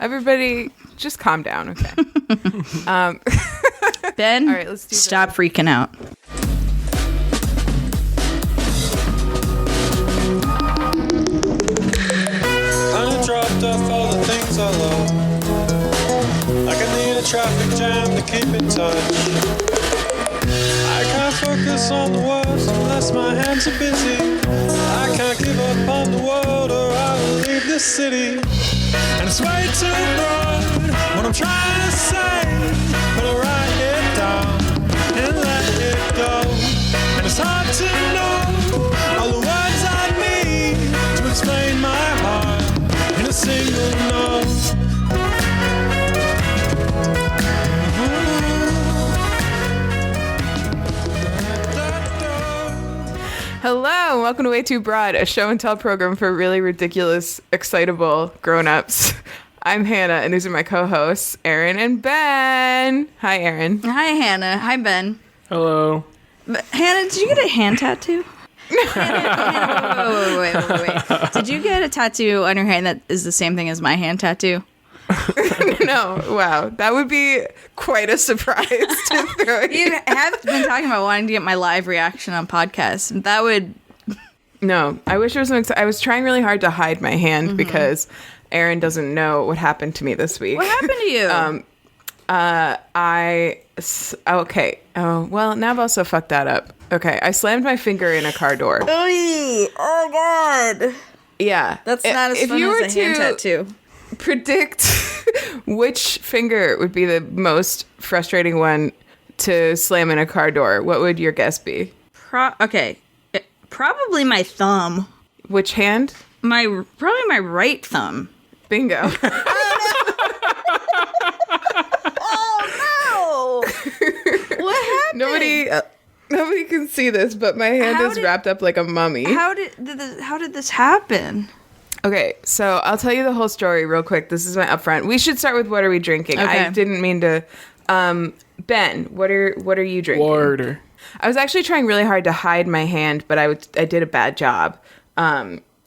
Everybody, just calm down, okay? Ben, all right, let's do stop freaking out. I dropped off all the things I love. Like I need a traffic jam to keep in touch. I can't focus on the words unless my hands are busy. I can't give up on the world or I will leave this city. And it's way too broad what I'm trying to say, but I write it down and let it go. And it's hard to know all the words I need to explain my heart in a single note. Hello, welcome to WayTooBroad, a show and tell program for really ridiculous, excitable grown-ups. I'm Hannah, and these are my co-hosts, Erin and Ben. Hi, Erin. Hi, Hannah. Hi, Ben. Hello. Hannah, did you get a hand tattoo? Hannah, wait. Did you get a tattoo on your hand that is the same thing as my hand tattoo? No, wow. That would be quite a surprise to throw You have been talking about wanting to get my live reaction on podcasts. That would... No, I wish there was something. I was trying really hard to hide my hand because Erin doesn't know what happened to me this week. What happened to you? Okay. Oh, well, now I've also fucked that up. Okay, I slammed my finger in a car door. Oh, God. Yeah. That's not as fun as a hand tattoo. Predict which finger would be the most frustrating one to slam in a car door. What would your guess be? Okay. Probably my thumb. Which hand? Probably my right thumb. Bingo. Oh, no. What happened? Nobody can see this, but my hand is wrapped up like a mummy. How did this happen? Okay, so I'll tell you the whole story real quick. This is my upfront. We should start with what are we drinking? Okay. I didn't mean to. Ben, what are you drinking? Water. I was actually trying really hard to hide my hand, but I did a bad job.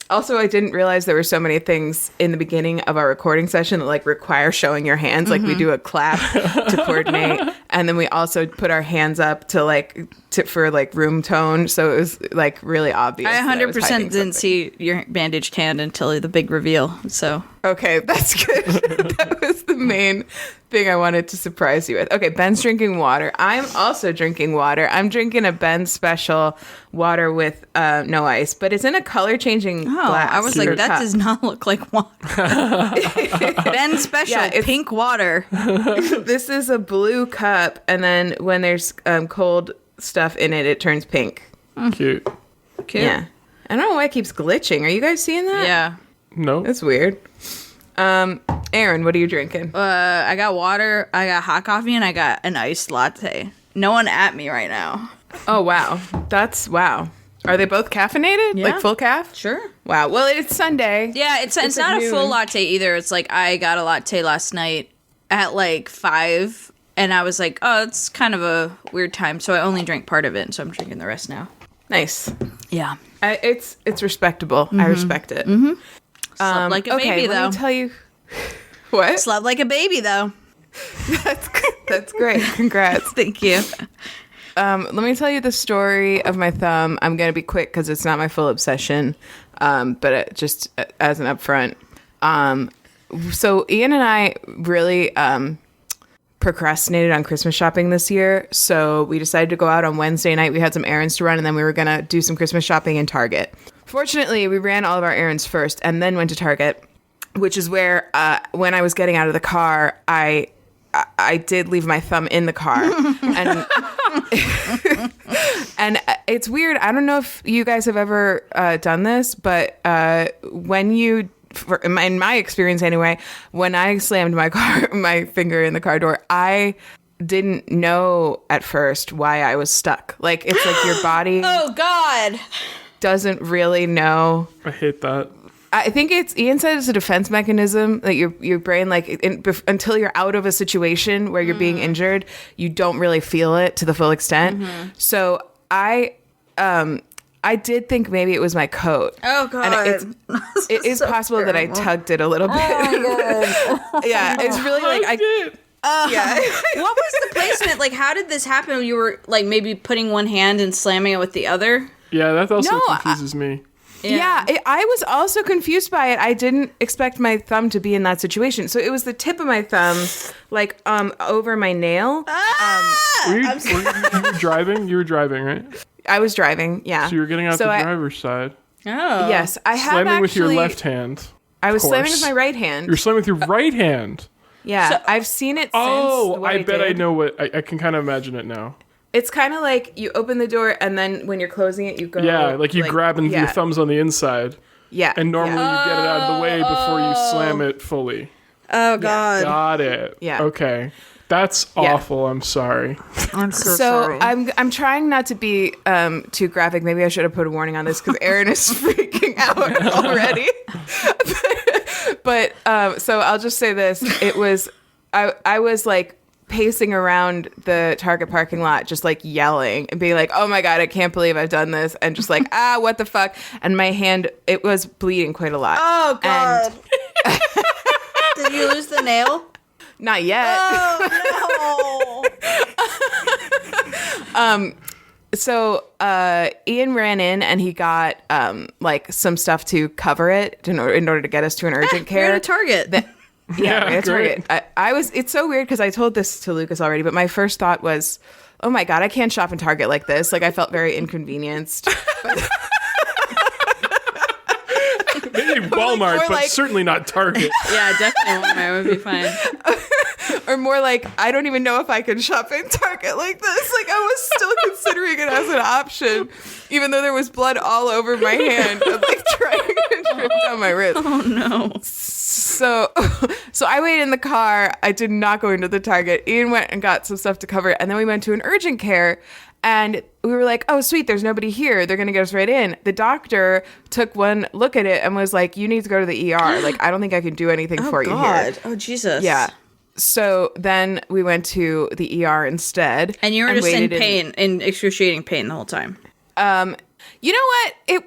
Also, I didn't realize there were so many things in the beginning of our recording session that like require showing your hands. Like we do a clap to coordinate, and then we also put our hands up for room tone. So it was like really obvious. I 100% didn't see your bandaged hand until the big reveal. So okay, that's good. That was the main thing I wanted to surprise you with. Okay, Ben's drinking water. I'm also drinking water. I'm drinking a Ben special water with no ice, but it's in a color changing glass. I was like, that does not look like water. Ben special pink water. This is a blue cup, and then when there's cold stuff in it, it turns pink. Cute. Yeah. I don't know why it keeps glitching. Are you guys seeing that? Yeah. No. That's weird. Erin, what are you drinking? I got water, I got hot coffee, and I got an iced latte. No one at me right now. Oh, wow. Wow. Are they both caffeinated? Yeah. Like full caff? Sure. Wow. Well, it's Sunday. Yeah, it's not a full latte either. It's like I got a latte last night at like 5, and I was like, oh, it's kind of a weird time, so I only drank part of it, and so I'm drinking the rest now. Nice. Yeah. It's respectable. I respect it. Slept like a baby, though. Let me tell you. What? Slept like a baby, though. That's great. Congrats. Thank you. Let me tell you the story of my thumb. I'm going to be quick because it's not my full obsession, but just as an upfront. So Ian and I really procrastinated on Christmas shopping this year, so we decided to go out on Wednesday night. We had some errands to run, and then we were going to do some Christmas shopping in Target. Fortunately, we ran all of our errands first and then went to Target, which is where when I was getting out of the car, I did leave my thumb in the car. And and it's weird. I don't know if you guys have ever done this, but when you, in my experience anyway, when I slammed my finger in the car door, I didn't know at first why I was stuck. Like, it's like your body Oh, God. doesn't really know. I hate that. I think Ian said it's a defense mechanism that your brain, like, until you're out of a situation where you're being injured, you don't really feel it to the full extent. So I I did think maybe it was my coat. Oh God! And it is so possible that I tugged it a little bit. Yeah, it's really like yeah. What was the placement? Like, how did this happen? You were like maybe putting one hand and slamming it with the other. Yeah, that also No, confuses me. Yeah, I was also confused by it. I didn't expect my thumb to be in that situation. So it was the tip of my thumb, like over my nail. Were you driving? You were driving, right? I was driving. Yeah. So you were getting out the driver's side. Oh. Yes, I have Slamming actually. with your left hand. I was slamming course. with my right hand. You're slamming with your right hand. Yeah, So- I've seen it since. Oh, what I bet I did. know what. I can kind of imagine it now. It's kind of like you open the door and then when you're closing it, you go. Yeah, like you grab and your thumb's on the inside. Yeah. And normally you get it out of the way before you slam it fully. Oh God! Got it. Yeah. Okay. That's awful. I'm sorry. I'm so So sorry. I'm trying not to be too graphic. Maybe I should have put a warning on this because Erin is freaking out already. But so I'll just say this: it was I was like pacing around the Target parking lot, just like yelling and being like, "Oh my God, I can't believe I've done this!" And just like, what the fuck? And my hand, it was bleeding quite a lot. Oh God! Did you lose the nail? Not yet. Oh no! So Ian ran in and he got like some stuff to cover it in order to get us to an urgent care. We're at a Target. Yeah, it's great. Target. I was. It's so weird because I told this to Lucas already, but my first thought was, "Oh my God, I can't shop in Target like this." Like I felt very inconvenienced. Maybe Walmart, but like- certainly not Target. Yeah, definitely Walmart would be fine. Or more like, I don't even know if I can shop in Target like this. Like I was still considering it as an option, even though there was blood all over my hand, of, like trying to drip down my wrist. Oh no! So I waited in the car. I did not go into the Target. Ian went and got some stuff to cover it, and then we went to an urgent care. And we were like, "Oh, sweet, there's nobody here. They're going to get us right in." The doctor took one look at it and was like, "You need to go to the ER. Like, I don't think I can do anything for you here." Oh Jesus! Yeah. So then we went to the ER instead. And you were just in waited pain, in excruciating pain the whole time. You know what?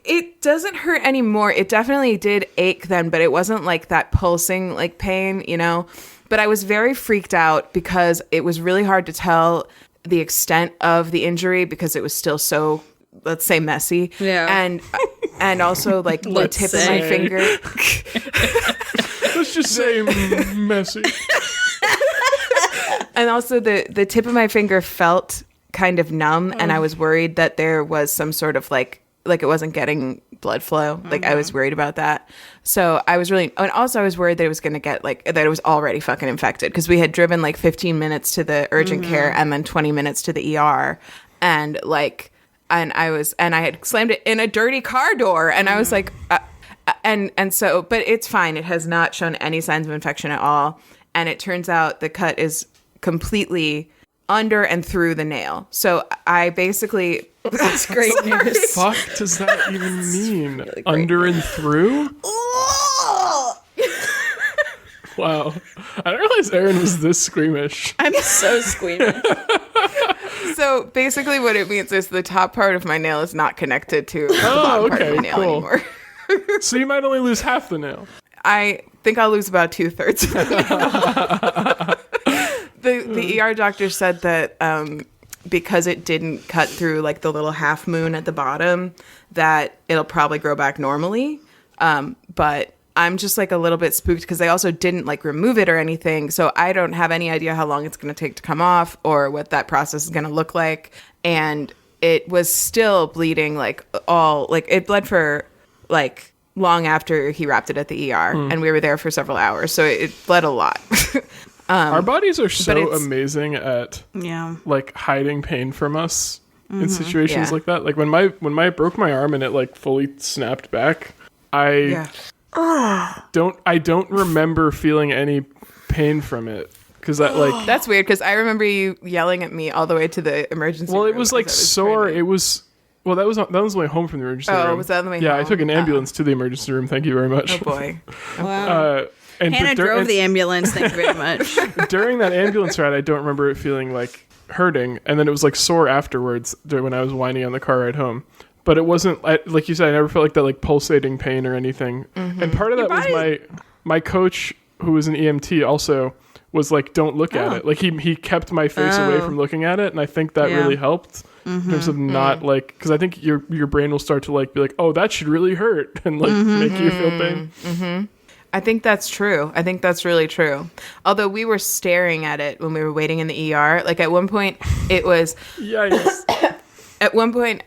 It doesn't hurt anymore. It definitely did ache then, but it wasn't like that pulsing like pain, you know? But I was very freaked out because it was really hard to tell the extent of the injury because it was still so, let's say, messy. Yeah. And also like the Let's tip of say. my finger. Let's just say messy. And also the tip of my finger felt kind of numb, and I was worried that there was some sort of like it wasn't getting blood flow. Like I was worried about that. So I was really, and also I was worried that it was going to get that it was already fucking infected because we had driven like 15 minutes to the urgent care and then 20 minutes to the ER, and I had slammed it in a dirty car door, and I was like, so, but it's fine. It has not shown any signs of infection at all, and it turns out the cut is completely under and through the nail. So I basically That's great news. Fuck does that even mean? Really under and through? Wow. I didn't realize Erin was this squeamish. I'm so squeamish. So basically what it means is the top part of my nail is not connected to the bottom part of my nail anymore. So you might only lose half the nail. I think I'll lose about 2/3 of the nail. The ER doctor said that because it didn't cut through like the little half moon at the bottom, that it'll probably grow back normally. But I'm just like a little bit spooked because they also didn't like remove it or anything. So I don't have any idea how long it's going to take to come off or what that process is going to look like. And it was still bleeding like it bled for like long after he wrapped it at the ER. And we were there for several hours. So it bled a lot. Our bodies are so it's- amazing at Yeah. like hiding pain from us in situations Yeah. like that. Like when I broke my arm and it like fully snapped back, I don't remember feeling any pain from it because that like That's weird because I remember you yelling at me all the way to the emergency room. it was like sore. It was that was on the way home from the emergency room. Oh, was that on the way Yeah, home? I took an ambulance to the emergency room. Thank you very much. Oh boy. Wow. And Hannah but drove the ambulance. Thank you very much. during that ambulance ride, I don't remember it feeling like hurting, and then it was like sore afterwards when I was whining on the car ride home. but it wasn't like you said. I never felt like that like pulsating pain or anything. And part of that was my coach, who was an EMT, also was like, "Don't look at it." Like he kept my face away from looking at it, and I think that really helped in terms of not like, because I think your brain will start to like be like, "Oh, that should really hurt," and like make you feel pain. I think that's true. I think that's really true. Although we were staring at it when we were waiting in the ER. Like at one point, it was. Yikes. At one point,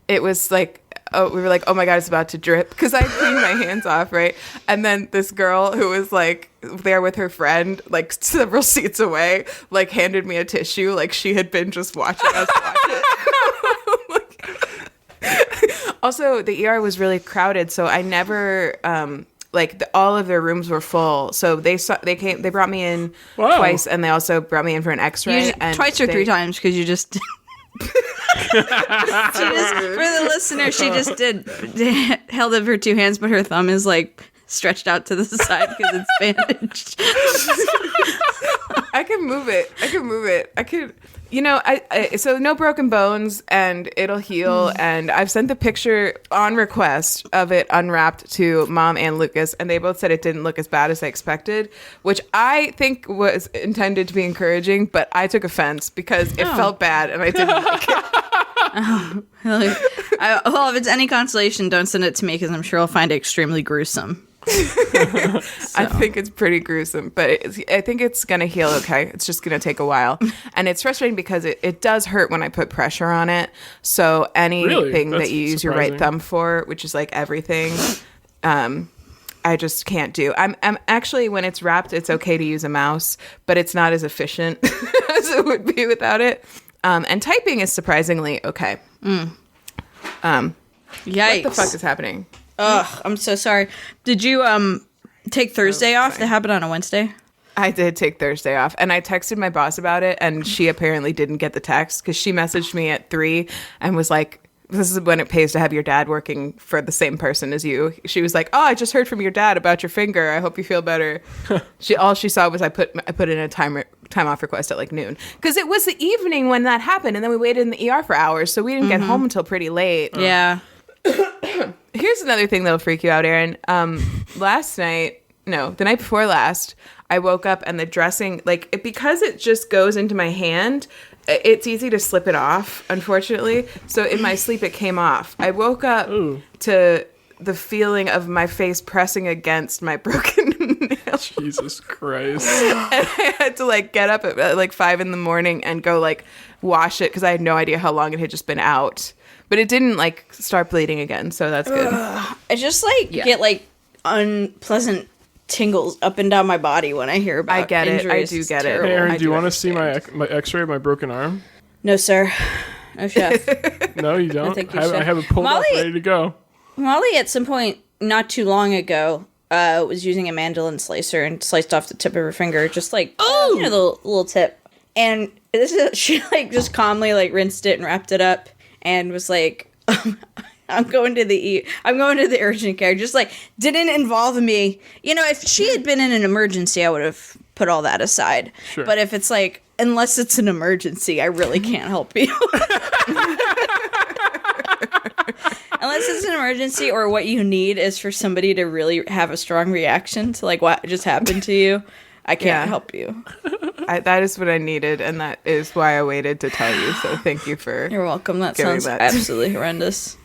it was like, we were like, oh my God, it's about to drip, because I cleaned my hands off, right? And then this girl who was like there with her friend, like several seats away, like handed me a tissue, like she had been just watching us watch it. Also, the ER was really crowded, so I never. All of their rooms were full, so they brought me in twice, and they also brought me in for an X-ray. Twice or 3 times, because you just. For the listener, she just held up her 2 hands, but her thumb is like stretched out to the side because it's bandaged. I can move it. I could. So no broken bones, and it'll heal. And I've sent the picture on request of it unwrapped to Mom and Lucas, and they both said it didn't look as bad as I expected, which I think was intended to be encouraging, but I took offense because it felt bad and I didn't like it. Well, if it's any consolation, don't send it to me, because I'm sure I'll find it extremely gruesome. I think it's pretty gruesome, but I think it's going to heal okay. It's just going to take a while. And it's frustrating because it does hurt when I put pressure on it. So anything that you use your right thumb for, which is like everything, I just can't do. I'm actually, when it's wrapped, it's okay to use a mouse, but it's not as efficient as it would be without it. And typing is surprisingly okay. Yikes. What the fuck is happening? Ugh, I'm so sorry. Did you take Thursday off? That happened on a Wednesday? I did take Thursday off, and I texted my boss about it, and she apparently didn't get the text, because she messaged me at 3 and was like, this is when it pays to have your dad working for the same person as you. She was like, oh, I just heard from your dad about your finger. I hope you feel better. All she saw was I put in a time off request at like noon, because it was the evening when that happened, and then we waited in the ER for hours, so we didn't get home until pretty late. Yeah. Here's another thing that'll freak you out, Erin. The night before last, I woke up and the dressing, because it just goes into my hand, it's easy to slip it off, unfortunately. So in my sleep, it came off. I woke up to the feeling of my face pressing against my broken nail. Jesus Christ. And I had to get up at 5 a.m. and go wash it, because I had no idea how long it had just been out. But it didn't start bleeding again, so that's good. I just get unpleasant tingles up and down my body when I hear about I get injuries. it. I do get terrible. it. Hey, Erin, do you want to see my X-ray of my broken arm? No, sir. No, chef. No, you don't? think you I should. have it pulled up, ready to go. Molly, at some point not too long ago, was using a mandolin slicer and sliced off the tip of her finger, just the little tip. And she just calmly rinsed it and wrapped it up. And was like, I'm going to the urgent care. Just didn't involve me. If she had been in an emergency, I would have put all that aside. Sure. But if it's unless it's an emergency, I really can't help you. Unless it's an emergency, or what you need is for somebody to really have a strong reaction to what just happened to you, I can't help you. That is what I needed, and that is why I waited to tell you. So thank you for. You're welcome. That sounds absolutely horrendous.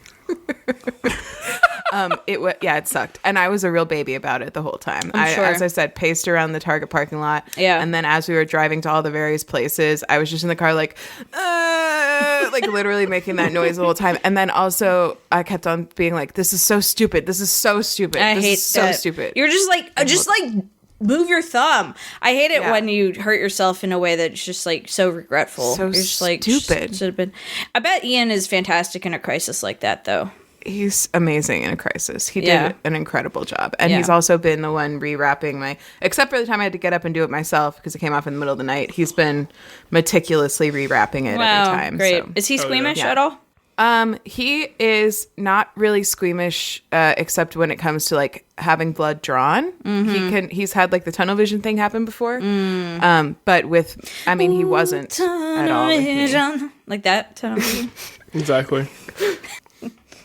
It sucked, and I was a real baby about it the whole time. Sure. As I said, paced around the Target parking lot. Yeah, and then as we were driving to all the various places, I was just in the car literally making that noise the whole time. And then also I kept on being like, "This is so stupid. This is so stupid. I hate so stupid." You're just move your thumb. I hate it when you hurt yourself in a way that's just so regretful. So you're just stupid. Should have been. I bet Ian is fantastic in a crisis like that, though. He's amazing in a crisis. He did an incredible job. And he's also been the one rewrapping except for the time I had to get up and do it myself because it came off in the middle of the night. He's been meticulously rewrapping it every time. Great. So. Is he squeamish at all? He is not really squeamish, except when it comes to having blood drawn. Mm-hmm. He's had the tunnel vision thing happen before. But he wasn't at all with me. Like that tunnel vision. Exactly.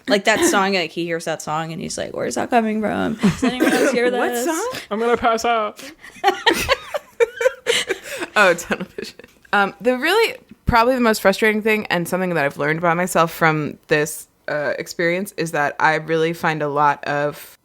Like that song, like he hears that song and he's like, where's that coming from? Does anyone else hear that? What song? I'm gonna pass out. Oh, television. Probably the most frustrating thing, and something that I've learned about myself from this experience, is that I really find a lot of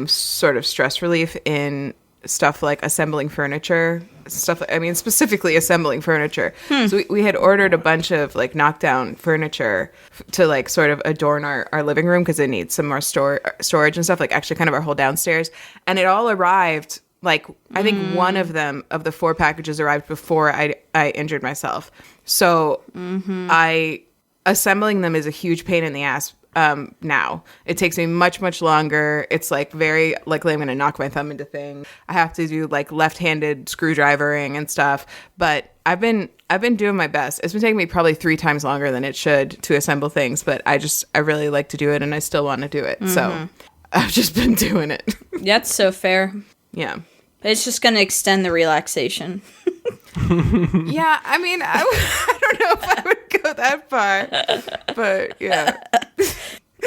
sort of stress relief in stuff like assembling furniture. Specifically assembling furniture. So we had ordered a bunch of like knockdown furniture to like sort of adorn our living room because it needs some more storage and stuff, like actually kind of our whole downstairs. And it all arrived, like, I think one of them, of the 4 packages, arrived before I injured myself. So assembling them is a huge pain in the ass. Now it takes me much longer. It's like very likely I'm going to knock my thumb into things. I have to do like left-handed screwdrivering and stuff, but I've been doing my best. It's been taking me probably 3 times longer than it should to assemble things, but I really like to do it, and I still want to do it. So I've just been doing it. That's so fair. Yeah. It's just going to extend the relaxation. Yeah, I mean, I don't know if I would go that far, but yeah.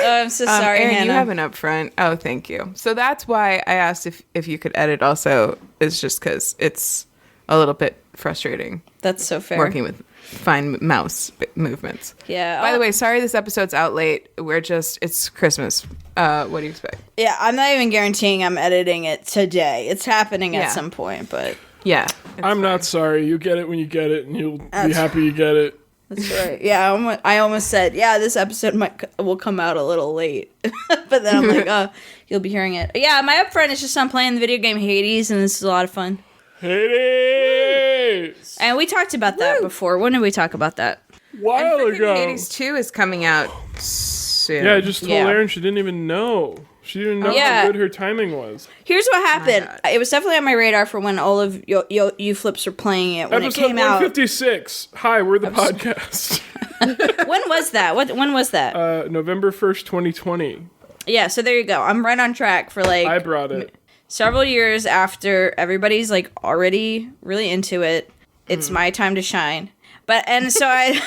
Oh, I'm so sorry, Erin, Hannah. you have an upfront. Oh, thank you. So that's why I asked if you could edit also, is just because it's a little bit frustrating. That's so fair. Working with fine mouse movements. Yeah. By the way, sorry this episode's out late. It's Christmas. What do you expect? Yeah, I'm not even guaranteeing I'm editing it today. It's happening at some point, but... Yeah. I'm not sorry. You get it when you get it, and you'll be happy you get it. That's right. Yeah, I almost said, yeah, this episode will come out a little late. But then I'm like, oh, you'll be hearing it. Yeah, my upfront is just I'm playing the video game Hades, and this is a lot of fun. Hades! And we talked about that before. When did we talk about that? While ago. Hades 2 is coming out soon. Yeah, I just told Erin she didn't even know. She didn't know how good her timing was. Here's what happened. It was definitely on my radar for when all of you flips were playing it when Episode it came 156. Hi, we're the podcast. When was that? When was that? November 1st, 2020. Yeah, so there you go. I'm right on track for like... I brought it. Several years after everybody's like already really into it. It's my time to shine. So I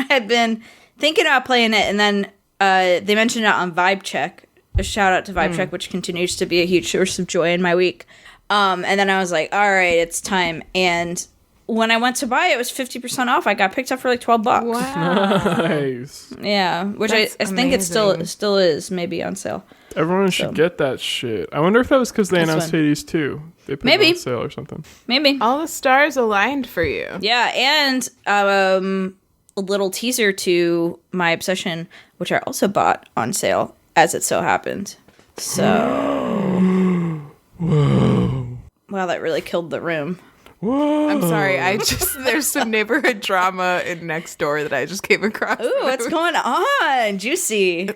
had been thinking about playing it, and then they mentioned it on Vibe Check. A shout out to Vibe Check, which continues to be a huge source of joy in my week. And then I was like, all right, it's time. And when I went to buy it, it was 50% off. I got picked up for like $12. Wow. Nice. Yeah, which I think it still is maybe on sale. Everyone should get that shit. I wonder if that was because they announced Hades 2. They put it on sale or something. Maybe. All the stars aligned for you. Yeah, and a little teaser to My Obsession, which I also bought on sale, as it so happened. So... Whoa. Wow, that really killed the room. Whoa. I'm sorry. There's some neighborhood drama in next door that I just came across. Ooh, what's going on? Juicy.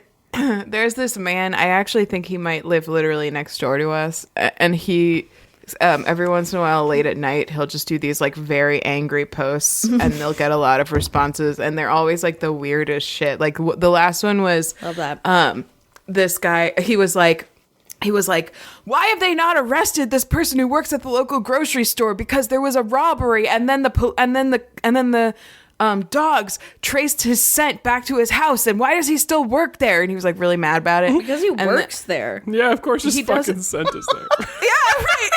There's this man. I actually think he might live literally next door to us, and he... every once in a while, late at night, he'll just do these like very angry posts, and they'll get a lot of responses, and they're always like the weirdest shit. Like the last one was, Love that. This guy. He was like, why have they not arrested this person who works at the local grocery store because there was a robbery, and then the dogs traced his scent back to his house, and why does he still work there? And he was like really mad about it Because he works there. Yeah, of course his He fucking doesn't- scent is there. Yeah, right.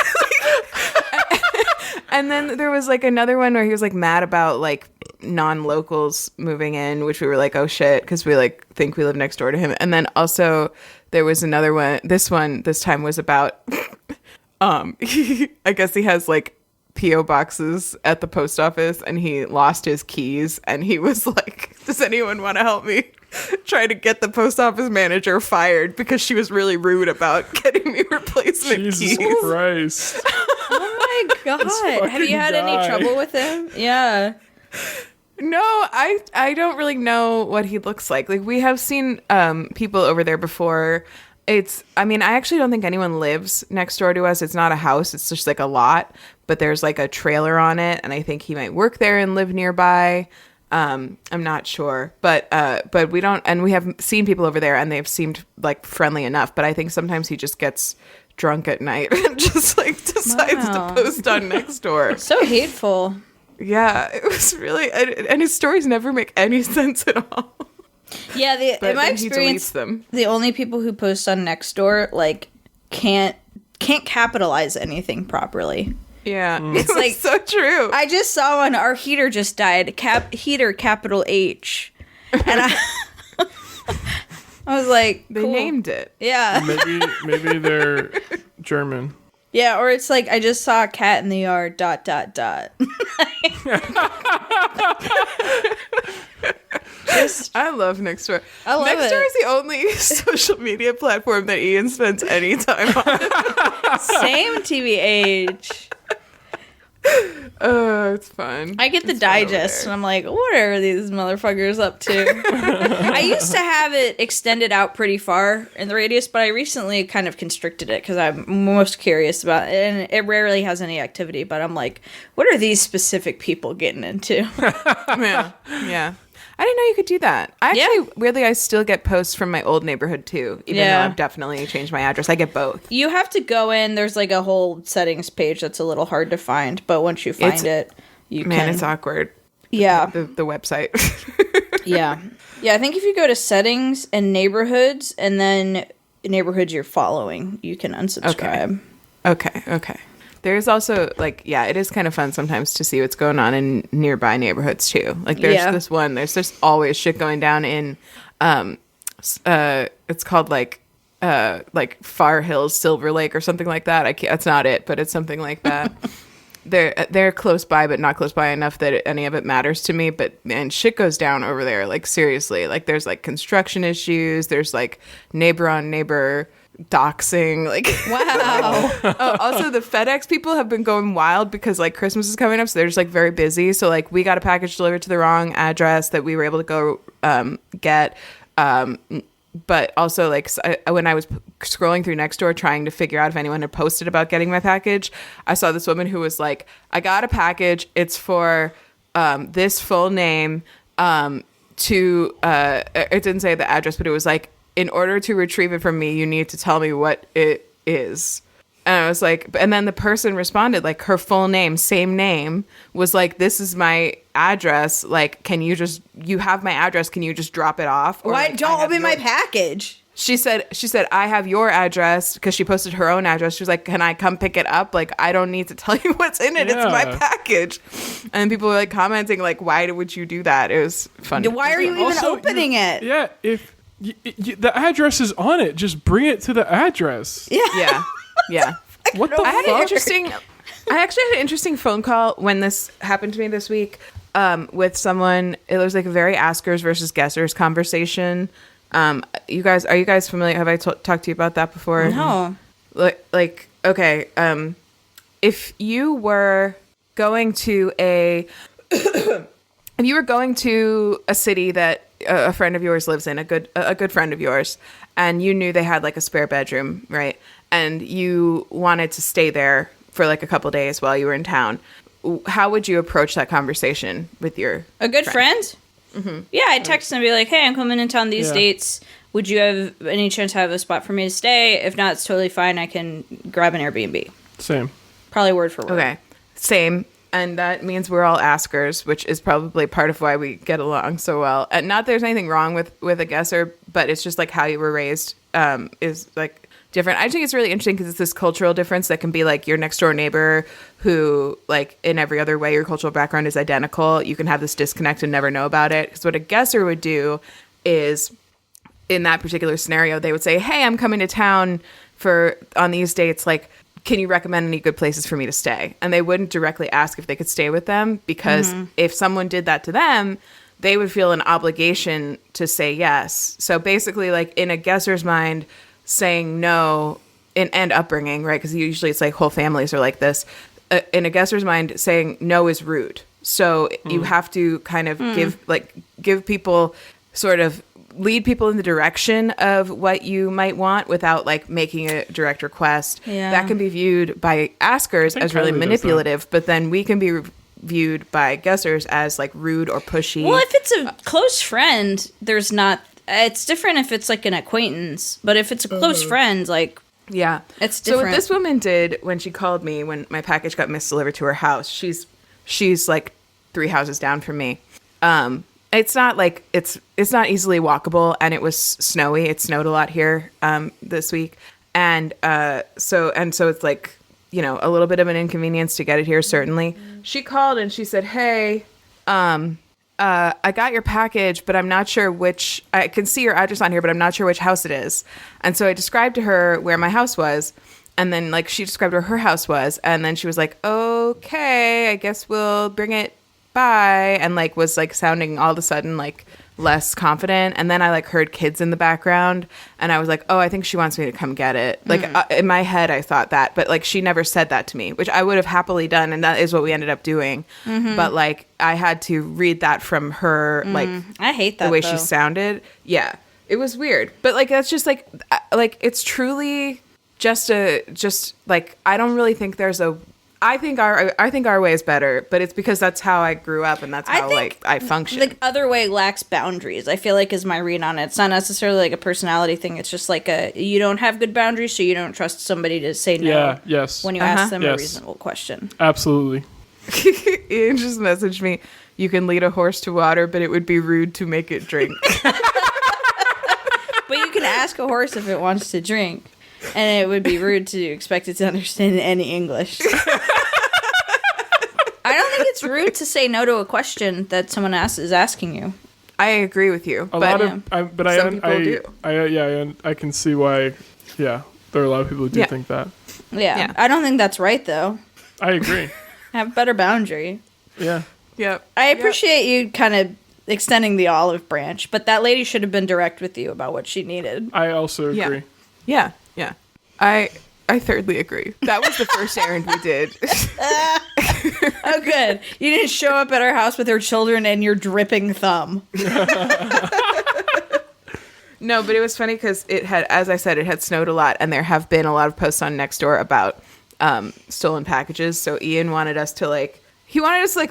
And then there was like another one where he was like mad about like non-locals moving in, which we were like, oh shit, because we like think we live next door to him. And then also there was another one. This time was about I guess he has like P.O. boxes at the post office, and he lost his keys, and he was like, does anyone want to help me try to get the post office manager fired because she was really rude about getting me replacement Jesus keys. Christ. Oh my god. Have you had any trouble with him? Yeah. No, I don't really know what he looks like. Like, we have seen people over there before. I actually don't think anyone lives next door to us. It's not a house. It's just like a lot, but there's like a trailer on it, and I think he might work there and live nearby. I'm not sure, but we don't, and we have seen people over there, and they've seemed like friendly enough, but I think sometimes he just gets drunk at night and just like decides to post on Nextdoor. So hateful. Yeah, it was really, and his stories never make any sense at all. Yeah, But in my then he experience, deletes them. the only people who post on Nextdoor like can't capitalize anything properly. Yeah, It's like so true. I just saw one. Our heater just died. Heater capital H, and I was like, They cool. named it. Yeah, Maybe they're German. yeah. Or it's like I just saw a cat in the yard. ... I love Nextdoor. I love Nextdoor it. is the only social media platform that Ian spends any time on. Same TBH. Oh, it's fun. I get the It's fun over digest, there. and I'm like, what are these motherfuckers up to? I used to have it extended out pretty far in the radius, but I recently kind of constricted it because I'm most curious about it, and it rarely has any activity, but I'm like, what are these specific people getting into? Yeah. I didn't know you could do that. Weirdly, I still get posts from my old neighborhood too, even though I've definitely changed my address. I get both. You have to go in, there's like a whole settings page that's a little hard to find, but once you find it, you can. It's awkward. Yeah. The website. Yeah. Yeah, I think if you go to settings and neighborhoods and then neighborhoods you're following, you can unsubscribe. Okay. There's also, like, it is kind of fun sometimes to see what's going on in nearby neighborhoods too. Like, there's there's just always shit going down in, it's called like Far Hills, Silver Lake or something like that. That's not it, but it's something like that. They're close by, but not close by enough that any of it matters to me. But man, shit goes down over there. Like, seriously, like there's like construction issues. There's like neighbor on neighbor doxing. Like, Wow. oh, also the FedEx people have been going wild because like Christmas is coming up, so they're just like very busy. So like we got a package delivered to the wrong address that we were able to go get. But also, like, when I was scrolling through Nextdoor trying to figure out if anyone had posted about getting my package, I saw this woman who was like, I got a package. It's for this full name it didn't say the address, but it was like, in order to retrieve it from me, you need to tell me what it is. And I was like, and then the person responded, like, her full name, same name, was like, this is my address. Like, you have my address. Can you just drop it off? Or, Why like, don't open my package? She said, I have your address, because she posted her own address. She was like, can I come pick it up? Like, I don't need to tell you what's in it. It's my package. And people were like commenting, like, why would you do that? It was funny. Why are you even Also, opening it? Yeah, if the address is on it, just bring it to the address. Yeah. What the I fuck? actually had an interesting phone call when this happened to me this week with someone. It was like a very askers versus guessers conversation. Are you guys familiar? Have I talked to you about that before? No. Like okay. If you were going to a city that a friend of yours lives in, a good friend of yours, and you knew they had like a spare bedroom, right? And you wanted to stay there for like a couple days while you were in town, how would you approach that conversation with your friend? Mm-hmm. Yeah, I'd text them and be like, hey, I'm coming in town these dates. Would you have any chance to have a spot for me to stay? If not, it's totally fine. I can grab an Airbnb. Same. Probably word for word. Okay. Same. And that means we're all askers, which is probably part of why we get along so well. And not that there's anything wrong with a guesser, but it's just like how you were raised is like different. I think it's really interesting because it's this cultural difference that can be like your next door neighbor who, like, in every other way, your cultural background is identical. You can have this disconnect and never know about it. Because what a guesser would do is, in that particular scenario, they would say, hey, I'm coming to town on these dates, like, can you recommend any good places for me to stay? And they wouldn't directly ask if they could stay with them, because if someone did that to them, they would feel an obligation to say yes. So basically, like, in a guesser's mind, saying no and upbringing, right? Because usually it's like whole families are like this. In a guesser's mind, saying no is rude. So you have to kind of give people, sort of lead people in the direction of what you might want without like making a direct request. Yeah. That can be viewed by askers as really manipulative, but then we can be viewed by guessers as like rude or pushy. Well, if it's a close friend, there's not. It's different if it's like an acquaintance, but if it's a close friend, like, yeah, it's different. So what this woman did when she called me when my package got misdelivered to her house, she's like 3 houses down from me. it's not like it's not easily walkable, and it was snowy. It snowed a lot here this week, and so it's like, you know, a little bit of an inconvenience to get it here. Certainly, she called and she said, "Hey, I got your package, but I'm not sure which. I can see your address on here, but I'm not sure which house it is." And so I described to her where my house was, and then like she described where her house was, and then she was like, "Okay, I guess we'll bring it by," and like was like sounding all of a sudden like less confident. And then I like heard kids in the background, and I was like, "Oh, I think she wants me to come get it." Like in my head, I thought that, but like she never said that to me, which I would have happily done, and that is what we ended up doing. But like I had to read that from her, like I hate that the way though. she sounded. Yeah, it was weird, but like that's just like it's truly just like I don't really think there's a. I think our way is better, but it's because that's how I grew up and that's how I function. The other way lacks boundaries, I feel like, is my read on it. It's not necessarily like a personality thing. It's just like you don't have good boundaries, so you don't trust somebody to say no when you ask them a reasonable question. Absolutely. Ian just messaged me, "You can lead a horse to water, but it would be rude to make it drink." But you can ask a horse if it wants to drink, and it would be rude to expect it to understand any English. I don't think it's rude to say no to a question that someone is asking you. I agree with you. Some people do. I can see why. Yeah, there are a lot of people who do think that. Yeah, I don't think that's right though. I agree. Have better boundary. Yeah. Yep. I appreciate you kind of extending the olive branch, but that lady should have been direct with you about what she needed. I also agree. Yeah. I thirdly agree. That was the first errand we did. Oh, good. You didn't show up at our house with her children and your dripping thumb. No, but it was funny because it had, as I said, it had snowed a lot, and there have been a lot of posts on Nextdoor about stolen packages. So Ian wanted us to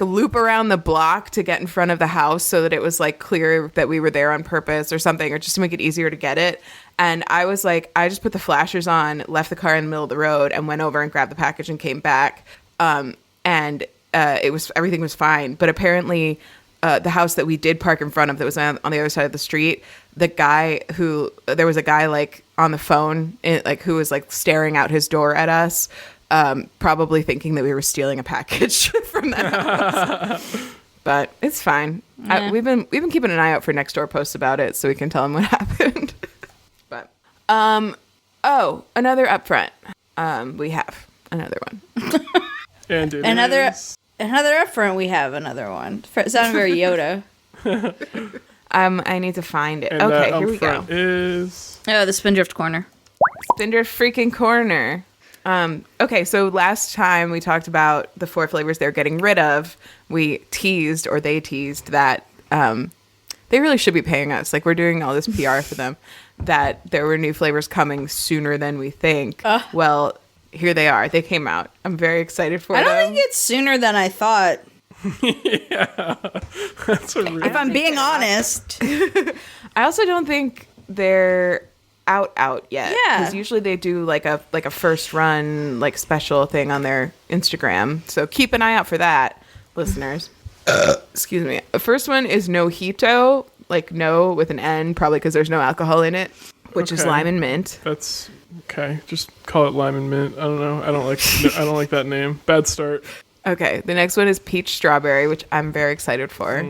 loop around the block to get in front of the house so that it was like clear that we were there on purpose or something, or just to make it easier to get it. And I was like, I just put the flashers on, left the car in the middle of the road, and went over and grabbed the package and came back. Everything was fine. But apparently, the house that we did park in front of, that was on the other side of the street, there was a guy like on the phone, who was like staring out his door at us, probably thinking that we were stealing a package from that house. But it's fine. Yeah. We've been keeping an eye out for Nextdoor posts about it, so we can tell them what happened. But another upfront. We have another one. And another upfront. We have another one. It sounded very Yoda. I need to find it. And okay, that here we go. Is the Spindrift corner. Spindrift freaking corner. Okay, so last time we talked about the 4 flavors they're getting rid of. They teased that they really should be paying us. Like, we're doing all this PR for them, that there were new flavors coming sooner than we think. Well, here they are. They came out. I'm very excited for them. I don't think it's sooner than I thought. Yeah. If I'm being honest. I also don't think they're out yet. Yeah. Because usually they do like a first run like special thing on their Instagram. So keep an eye out for that, listeners. Excuse me. The first one is Nojito, like no with an N, probably because there's no alcohol in it, which is lime and mint. That's okay. Just call it lime and mint. I don't know. I don't like that name. Bad start. Okay. The next one is peach strawberry, which I'm very excited for.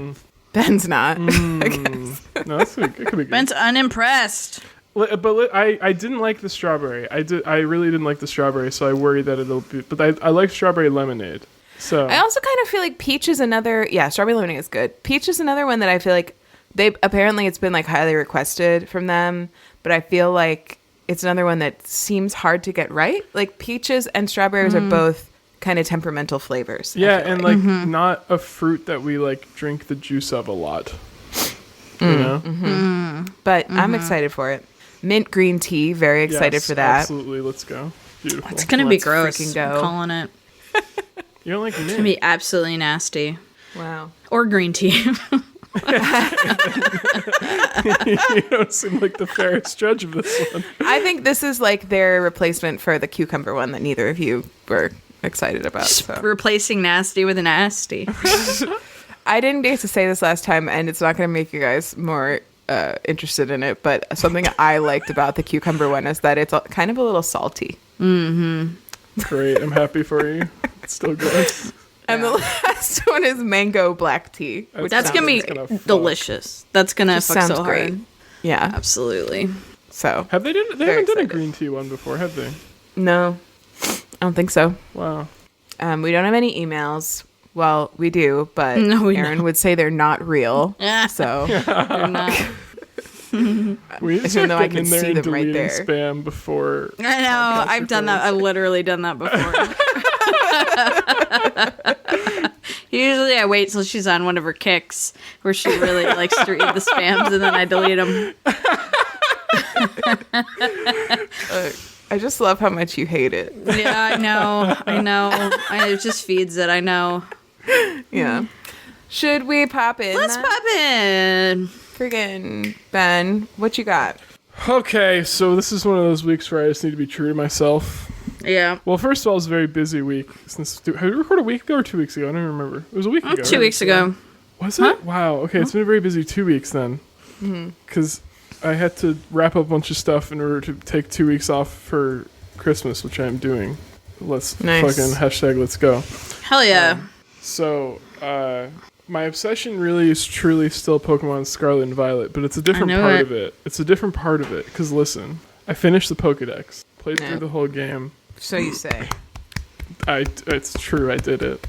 Ben's not. I guess. No, it could be good. Ben's unimpressed. But I didn't like the strawberry. I really didn't like the strawberry, so I worry that it'll be. But I like strawberry lemonade. So I also kind of feel like peach is another. Yeah, strawberry lemonade is good. Peach is another one that I feel like it's been like highly requested from them, but I feel like it's another one that seems hard to get right. Like peaches and strawberries are both kind of temperamental flavors. Yeah, and like not a fruit that we like drink the juice of a lot. You know? But I'm excited for it. Mint green tea, very excited for that. Absolutely, let's go. Beautiful. It's gonna be gross. Freaking go. I'm calling it. You don't like mint? It's gonna be absolutely nasty. Wow. Or green tea. You don't seem like the fairest judge of this one. I think this is like their replacement for the cucumber one that neither of you were excited about. So. Replacing nasty with a nasty. I didn't get to say this last time, and it's not going to make you guys more interested in it, but something I liked about the cucumber one is that it's kind of a little salty. Great. I'm happy for you. It's still good. And the last one is mango black tea. That's going to be delicious. That's going to fuck so great. hard. Yeah. Absolutely. So they haven't done a green tea one before, have they? No, I don't think so. Wow. We don't have any emails. Well, we do, but Erin would say they're not real. So They're not. We just even though I getting can in there see and them right deleting there. spam before. I know. I've done that. I've literally done that before. Usually I wait till she's on one of her kicks where she really likes to read the spams, and then I delete them. I just love how much you hate it. Yeah, I know. It just feeds it. I know. Yeah. Should we pop in? Let's pop in. Friggin' Ben, what you got? Okay, so this is one of those weeks where I just need to be true to myself. Yeah. Well, first of all, it's a very busy week. Have we recorded a week ago or 2 weeks ago? I don't remember. It was a week ago. 2 weeks ago. Was it? Wow. Okay, it's been a very busy 2 weeks then. Because I had to wrap up a bunch of stuff in order to take 2 weeks off for Christmas, which I'm doing. Let's fucking hashtag let's go. Hell yeah. So, my obsession really is truly still Pokemon Scarlet and Violet, but it's a different part of it. It's a different part of it, because listen, I finished the Pokedex, played through the whole game. So you say. It's true, I did it.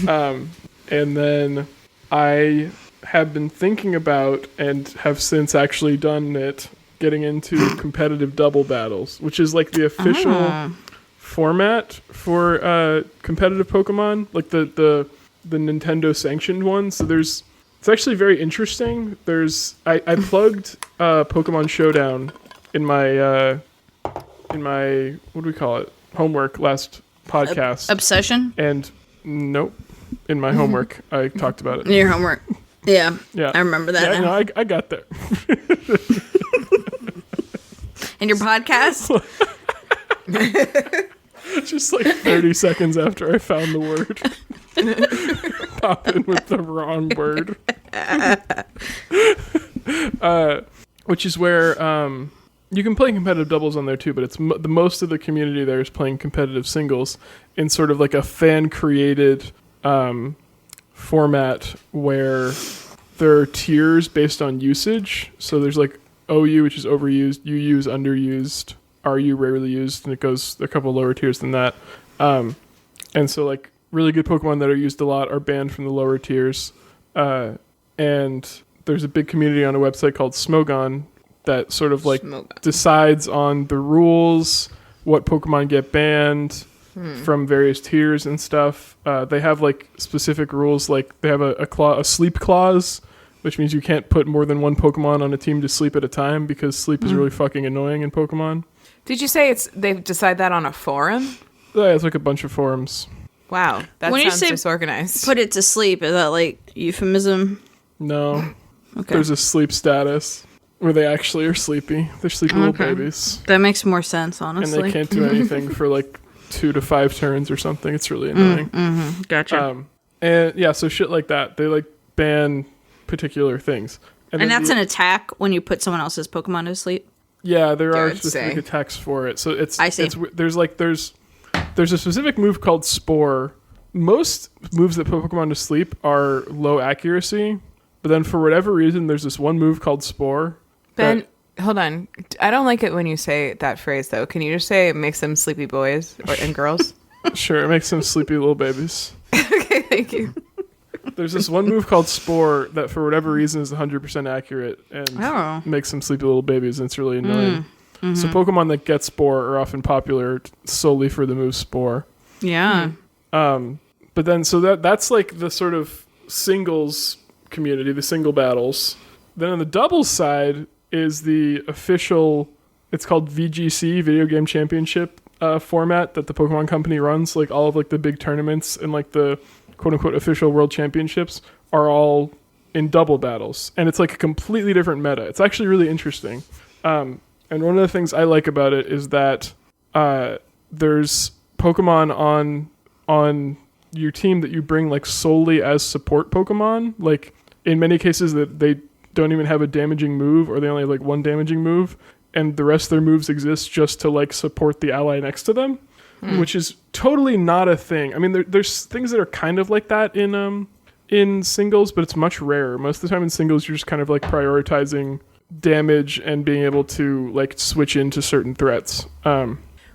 And then I have been thinking about, and have since actually done it, getting into competitive double battles, which is like the official format for competitive Pokemon, like the Nintendo sanctioned one. So it's actually very interesting. I plugged Pokemon Showdown in my what do we call it, homework last podcast. Obsession? And nope, in my homework I talked about it. Your homework. Yeah. I remember that. Yeah, now. no, I got there. And your podcast? Just like 30 seconds after I found the word. Pop in with the wrong word. Which is where you can play competitive doubles on there too, but it's the most of the community there is playing competitive singles in sort of like a fan-created format where there are tiers based on usage. So there's like OU, which is overused, UU is underused, RU rarely used, and it goes a couple lower tiers than that. And so like really good Pokemon that are used a lot are banned from the lower tiers. And there's a big community on a website called Smogon that sort of like decides on the rules, what Pokemon get banned from various tiers and stuff. They have like specific rules, like they have a sleep clause, which means you can't put more than one Pokemon on a team to sleep at a time because sleep is really fucking annoying in Pokemon. Did you say they decide that on a forum? Yeah, it's like a bunch of forums. Wow, that When sounds you say disorganized. Put it to sleep. Is that like euphemism? No. Okay. There's a sleep status where they actually are sleepy. They're sleepy little babies. That makes more sense, honestly. And they can't do anything for like 2 to 5 turns or something. It's really annoying. Gotcha. And yeah, so shit like that. They like ban particular things. And that's an attack when you put someone else's Pokemon to sleep? Yeah, there are would specific say. attacks for it. So it's I see. There's a specific move called Spore. Most moves that put Pokemon to sleep are low accuracy, but then for whatever reason, there's this one move called Spore. Ben, hold on. I don't like it when you say that phrase, though. Can you just say it makes them sleepy boys and girls? Sure, it makes them sleepy little babies. Okay, thank you. There's this one move called Spore that for whatever reason is 100% accurate and makes them sleepy little babies, and it's really annoying. So Pokemon that get Spore are often popular solely for the move Spore. Yeah. But then, so that's like the sort of singles community, the single battles. Then on the doubles side is the official, it's called VGC, Video Game Championship format that the Pokemon Company runs. Like all of like the big tournaments and like the quote unquote official world championships are all in double battles. And it's like a completely different meta. It's actually really interesting. And one of the things I like about it is that there's Pokemon on your team that you bring like solely as support Pokemon. Like in many cases that they don't even have a damaging move, or they only have like one damaging move, and the rest of their moves exist just to like support the ally next to them, which is totally not a thing. I mean, there's things that are kind of like that in singles, but it's much rarer. Most of the time in singles, you're just kind of like prioritizing damage and being able to like switch into certain threats.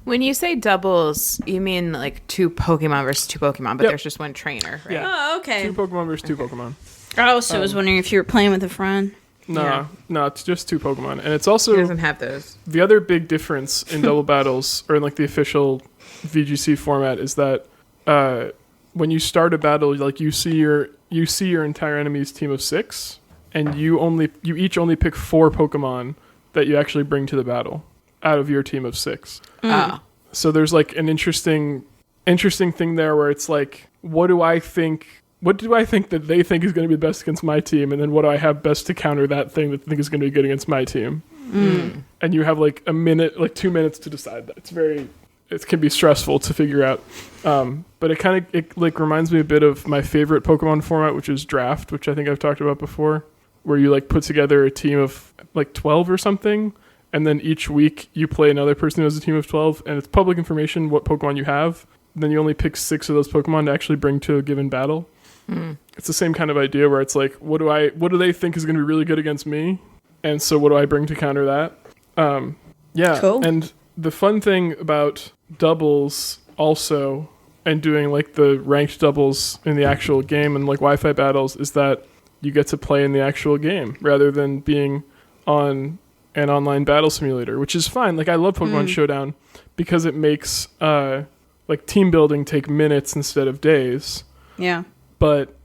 When you say doubles, you mean like two Pokemon versus two Pokemon, but there's just one trainer, right? Yeah. Oh, okay. Two Pokemon versus two Pokemon. I also was wondering if you were playing with a friend. No, it's just two Pokemon. And it's also... He doesn't have those. The other big difference in double battles, or in like the official VGC format, is that when you start a battle, like you see your entire enemy's team of 6, and you each only pick 4 Pokemon that you actually bring to the battle out of your team of 6. So there's like an interesting thing there where it's like, what do I think that they think is going to be best against my team, and then what do I have best to counter that thing that they think is going to be good against my team? And you have like a minute, like 2 minutes to decide that. It can be stressful to figure out. But it like reminds me a bit of my favorite Pokemon format, which is Draft, which I think I've talked about before, where you like put together a team of like 12 or something, and then each week you play another person who has a team of 12, and it's public information what Pokemon you have. Then you only pick 6 of those Pokemon to actually bring to a given battle. It's the same kind of idea where it's like, what do they think is going to be really good against me? And so what do I bring to counter that? Cool. And the fun thing about doubles also, and doing like the ranked doubles in the actual game and like Wi-Fi battles, is that you get to play in the actual game rather than being on an online battle simulator, which is fine. Like I love Pokemon Showdown because it makes like team building take minutes instead of days. Yeah. But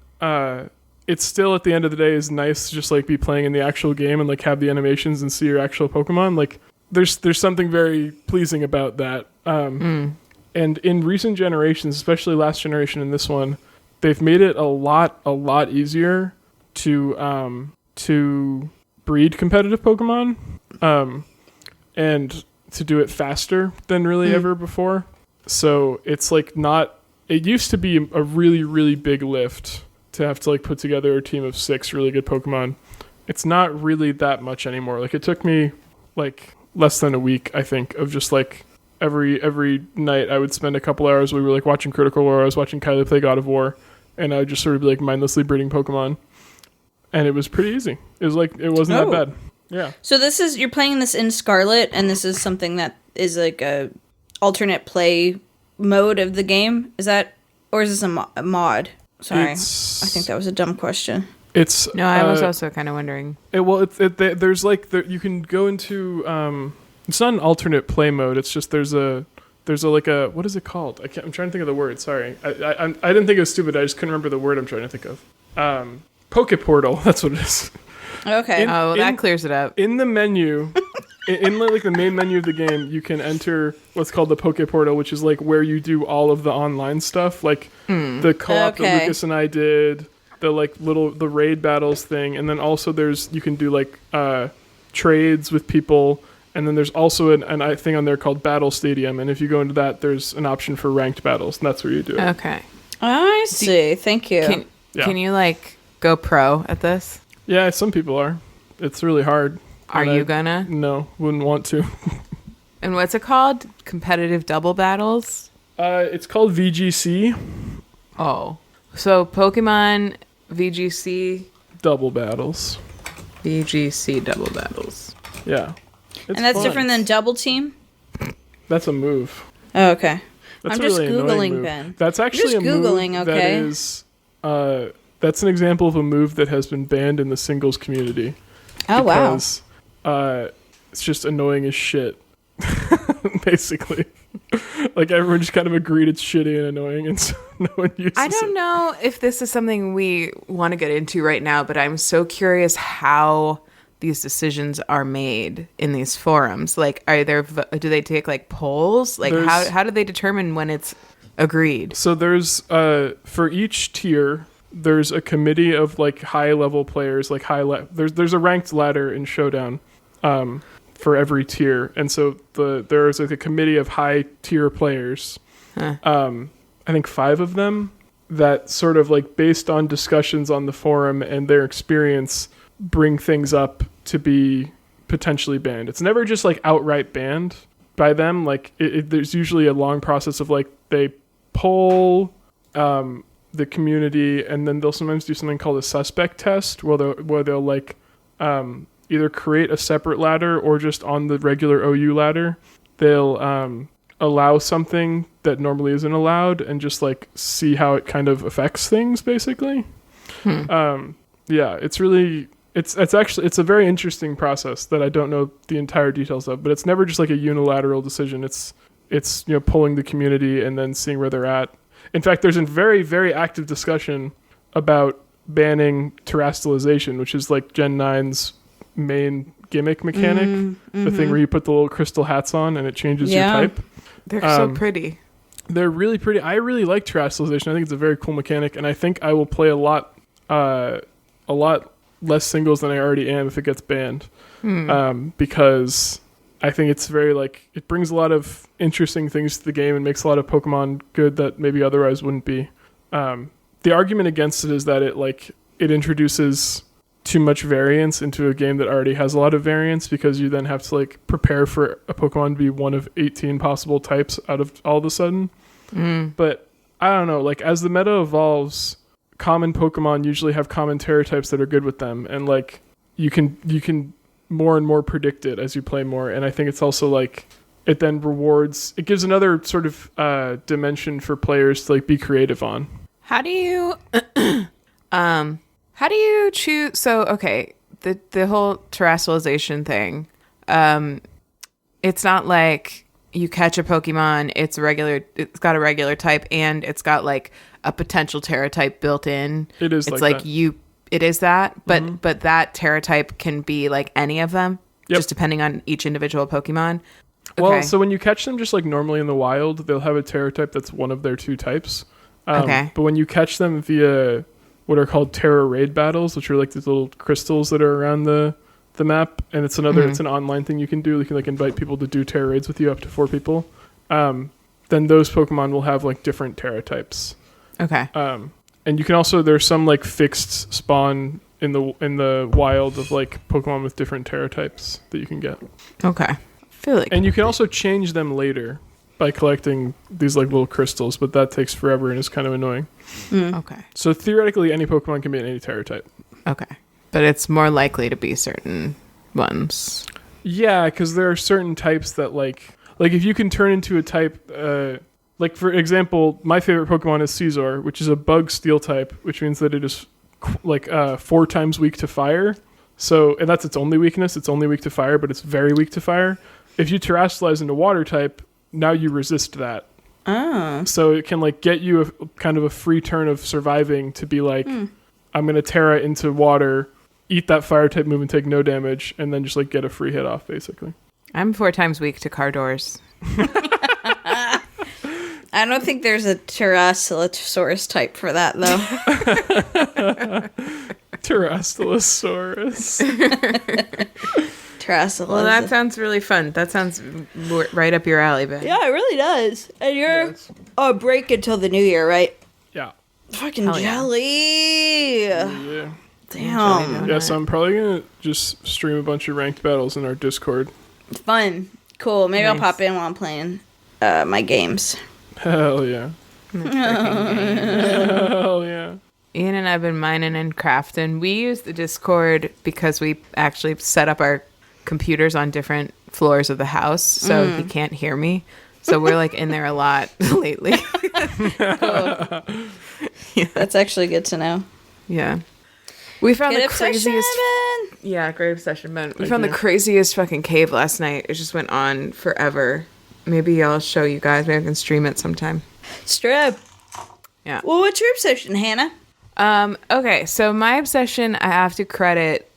it's still, at the end of the day, is nice to just like be playing in the actual game and like have the animations and see your actual Pokemon. Like there's something very pleasing about that. And in recent generations, especially last generation and this one, they've made it a lot easier to breed competitive Pokemon, and to do it faster than really ever before. So it's like not... It used to be a really, really big lift to have to like put together a team of 6 really good Pokemon. It's not really that much anymore. Like it took me like less than a week, I think, of just like every night I would spend a couple hours. We were like watching Critical War. I was watching Kylie play God of War, and I would just sort of be like mindlessly breeding Pokemon. And it was pretty easy. It was like, it wasn't that bad. Yeah. So you're playing this in Scarlet, and this is something that is like a alternate play mode of the game. Is that, or is this a mod? Sorry, I think that was a dumb question. No, I was also kind of wondering. There's like you can go into it's not an alternate play mode. It's just there's a like a, what is it called? I'm trying to think of the word. Sorry, I didn't think it was stupid. I just couldn't remember the word I'm trying to think of. Poke Portal. That's what it is. Okay. That clears it up. In the menu. In like the main menu of the game, you can enter what's called the Poke Portal, which is like where you do all of the online stuff, like the co-op that Lucas and I did, the like the raid battles thing, and then also you can do like trades with people, and then there's also an thing on there called Battle Stadium, and if you go into that, there's an option for ranked battles, and that's where you do it. Okay. I see. Thank you. Can you like go pro at this? Yeah, some people are. It's really hard. Are you gonna? No, wouldn't want to. And what's it called? Competitive double battles? It's called VGC. Oh. So Pokemon VGC double battles. VGC double battles. Yeah. And that's fun. different than Double Team? That's a move. Oh, okay. That's I'm just really Googling, Ben. That's actually just a move Googling, okay? that is... that's an example of a move that has been banned in the singles community. Oh, wow. Because it's just annoying as shit. Basically. Like everyone just kind of agreed it's shitty and annoying, and so no one uses it. I don't know if this is something we want to get into right now, but I'm so curious how these decisions are made in these forums. Like, do they take like polls? Like, how do they determine when it's agreed? So there's for each tier, there's a committee of like high level players, like there's a ranked ladder in Showdown for every tier, and so there's like a committee of high tier players. I think 5 of them, that sort of like based on discussions on the forum and their experience bring things up to be potentially banned. It's never just like outright banned by them. Like there's usually a long process of like they poll the community, and then they'll sometimes do something called a suspect test where they'll like either create a separate ladder or just on the regular OU ladder they'll allow something that normally isn't allowed and just like see how it kind of affects things basically. Yeah, it's a very interesting process that I don't know the entire details of, but it's never just like a unilateral decision. It's polling the community and then seeing where they're at. In fact, there's a very, very active discussion about banning terrestrialization, which is like Gen 9's main gimmick mechanic, the thing where you put the little crystal hats on and it changes your type. They're so pretty. They're really pretty. I really like terrestrialization. I think it's a very cool mechanic, and I think I will play a lot less singles than I already am if it gets banned, because I think it's very like it brings a lot of interesting things to the game and makes a lot of Pokemon good that maybe otherwise wouldn't be. The argument against it is that it introduces too much variance into a game that already has a lot of variance, because you then have to like prepare for a Pokemon to be one of 18 possible types out of all of a sudden. But I don't know, like as the meta evolves, common Pokemon usually have common Terra types that are good with them, and like you can more and more predict it as you play more. And I think it's also like it then rewards, it gives another sort of dimension for players to like be creative on. How do you choose? So, okay, the whole terrestrialization thing, it's not like you catch a Pokemon, it's got a regular type, and it's got like a potential Terra type built in. It is it's like that. It is that, but that Terra type can be like any of them, just depending on each individual Pokemon. Okay. Well, so when you catch them just like normally in the wild, they'll have a Terra type that's one of their two types. Okay. But when you catch them via what are called Terra raid battles, which are like these little crystals that are around the map, and it's it's an online thing you can do. You can like invite people to do Terra raids with you, up to 4 people. Then those Pokemon will have like different Terra types. Okay. And you can also, there's some like fixed spawn in the wild of like Pokemon with different Terra types that you can get. Okay. I feel like, and you can also change them later by collecting these like little crystals, but that takes forever and is kind of annoying. Okay. So theoretically, any Pokemon can be any Terra type. Okay. But it's more likely to be certain ones. Yeah, because there are certain types that like if you can turn into a type, like for example, my favorite Pokemon is Scizor, which is a bug steel type, which means that it is like 4 times weak to fire. So, and that's its only weakness. It's only weak to fire, but it's very weak to fire. If you terrestrialize into water type, now you resist that. So it can like get you a kind of a free turn of surviving to be like, I'm going to Terra into water, eat that fire type move and take no damage, and then just like get a free hit off basically. I'm 4 times weak to car doors. I don't think there's a Terrasylsaurus type for that though. Terrasylsaurus. Well, that sounds really fun. That sounds right up your alley, Ben. Yeah, it really does. And you're a break until the new year, right? Yeah. Fucking jelly. Yeah. Damn. Yeah, so I'm probably going to just stream a bunch of ranked battles in our Discord. Fun. Cool. Maybe I'll pop in while I'm playing my games. Hell yeah. Hell yeah. Ian and I have been mining and crafting. We use the Discord because we actually set up our computers on different floors of the house, so he can't hear me. So we're like in there a lot lately. Cool. Yeah. That's actually good to know. Yeah. We found the craziest... Yeah, great obsession, Ben. We found the craziest fucking cave last night. It just went on forever. Maybe I'll show you guys. Maybe I can stream it sometime. Strip. Yeah. Well, what's your obsession, Hannah? Okay, so my obsession, I have to credit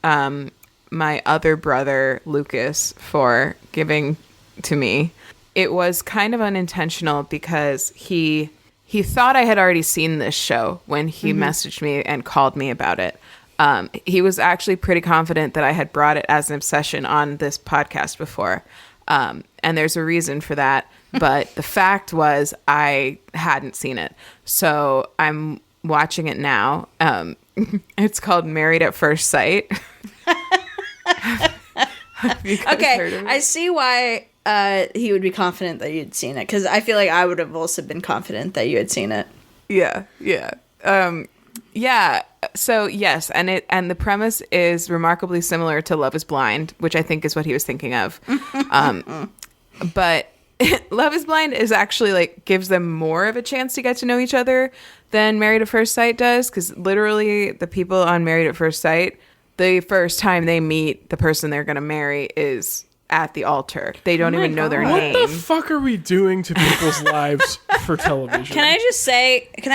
my other brother, Lucas, for giving to me. It was kind of unintentional because he thought I had already seen this show when he messaged me and called me about it. He was actually pretty confident that I had brought it as an obsession on this podcast before. And there's a reason for that. but the fact was I hadn't seen it. So I'm watching it now. It's called Married at First Sight. Okay, I see why he would be confident that you'd seen it, because I feel like I would have also been confident that you had seen it. Yeah. So yes, and the premise is remarkably similar to Love Is Blind, which I think is what he was thinking of. But Love Is Blind is actually like gives them more of a chance to get to know each other than Married at First Sight does, because literally the people on Married at First Sight, the first time they meet the person they're going to marry is at the altar. They don't even know their name. What the fuck are we doing to people's lives for television? Can I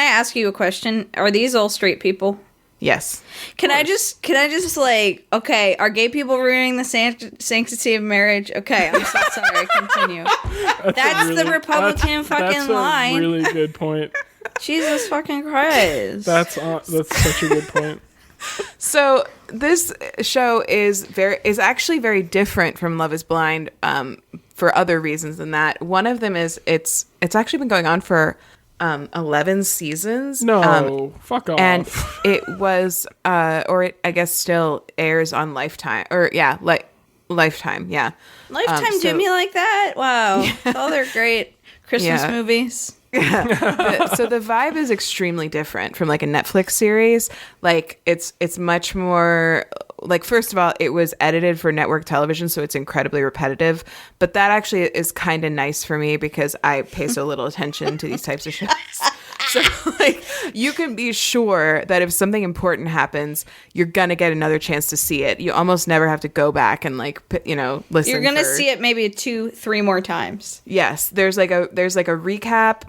ask you a question? Are these all straight people? Yes. Can I just like, okay, are gay people ruining the sanctity of marriage? Okay, I'm so sorry. Continue. That's the Republican fucking line. That's a really good point. Jesus fucking Christ. That's such a good point. So this show is actually very different from Love Is Blind for other reasons than that. One of them is it's actually been going on for 11 seasons. No, fuck off. And it was or it I guess still airs on Lifetime, or Lifetime, yeah. Lifetime did me like that? Wow. Yeah. Oh, they're great Christmas movies. So the vibe is extremely different from like a Netflix series. Like it's much more like, first of all, it was edited for network television, so it's incredibly repetitive. But that actually is kind of nice for me because I pay so little attention to these types of shows. So like you can be sure that if something important happens, you're gonna get another chance to see it. You almost never have to go back and like listen. You're gonna see it maybe 2-3 more times. Yes, there's like a recap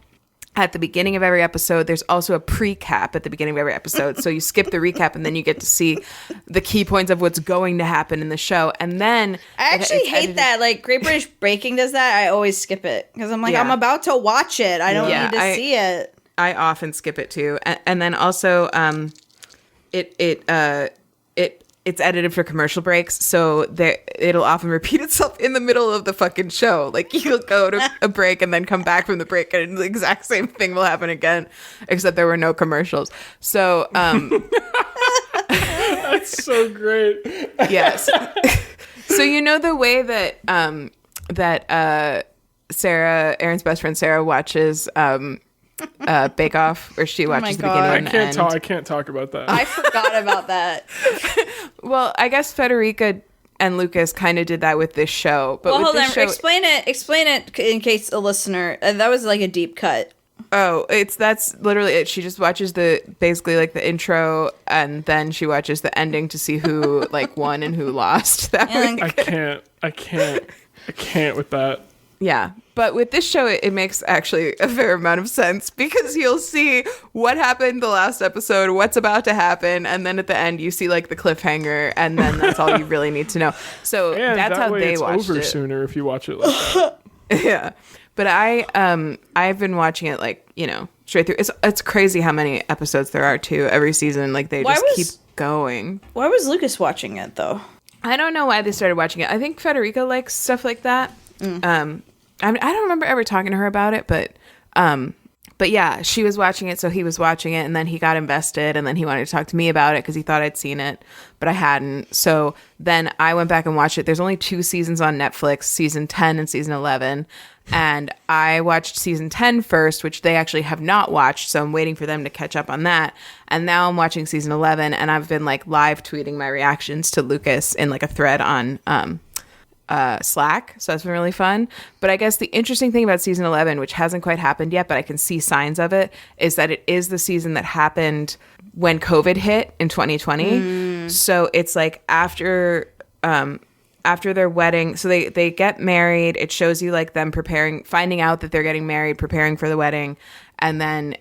at the beginning of every episode. There's also a pre-cap at the beginning of every episode. So you skip the recap and then you get to see the key points of what's going to happen in the show. And then I actually hate that. Like Great British Baking does that. I always skip it because I'm like, I'm about to watch it. I don't need to see it. I often skip it too. And then also it's edited for commercial breaks, so it'll often repeat itself in the middle of the fucking show. Like you'll go to a break and then come back from the break, and the exact same thing will happen again, except there were no commercials. So that's so great. Yes. So the way that Sarah, Erin's best friend Sarah, watches Bake Off, where she watches the beginning and the end. I can't talk about that. I forgot about that. Well, I guess Federica and Lucas kind of did that with this show. But hold on. Explain it in case a listener. That was like a deep cut. Oh, that's literally it. She just watches basically like the intro, and then she watches the ending to see who like won and who lost. That I can't with that. Yeah, but with this show, it makes actually a fair amount of sense because you'll see what happened the last episode, what's about to happen, and then at the end you see like the cliffhanger, and then that's all you really need to know. So and that's how they watched it. It's over sooner if you watch it like that. Yeah, but I've been watching it like straight through. It's crazy how many episodes there are too every season. Like they keep going. Why was Lucas watching it though? I don't know why they started watching it. I think Federica likes stuff like that. I don't remember ever talking to her about it, but yeah, she was watching it, so he was watching it, and then he got invested, and then he wanted to talk to me about it because he thought I'd seen it, but I hadn't. So then I went back and watched it. There's only 2 seasons on Netflix, season 10 and season 11, and I watched season 10 first, which they actually have not watched, so I'm waiting for them to catch up on that. And now I'm watching season 11, and I've been like live tweeting my reactions to Lucas in like a thread on Slack, so that's been really fun. But I guess the interesting thing about season 11, which hasn't quite happened yet, but I can see signs of it, is that it is the season that happened when COVID hit in 2020. So it's like after their wedding, so they get married. It shows you like them finding out that they're getting married, preparing for the wedding, and then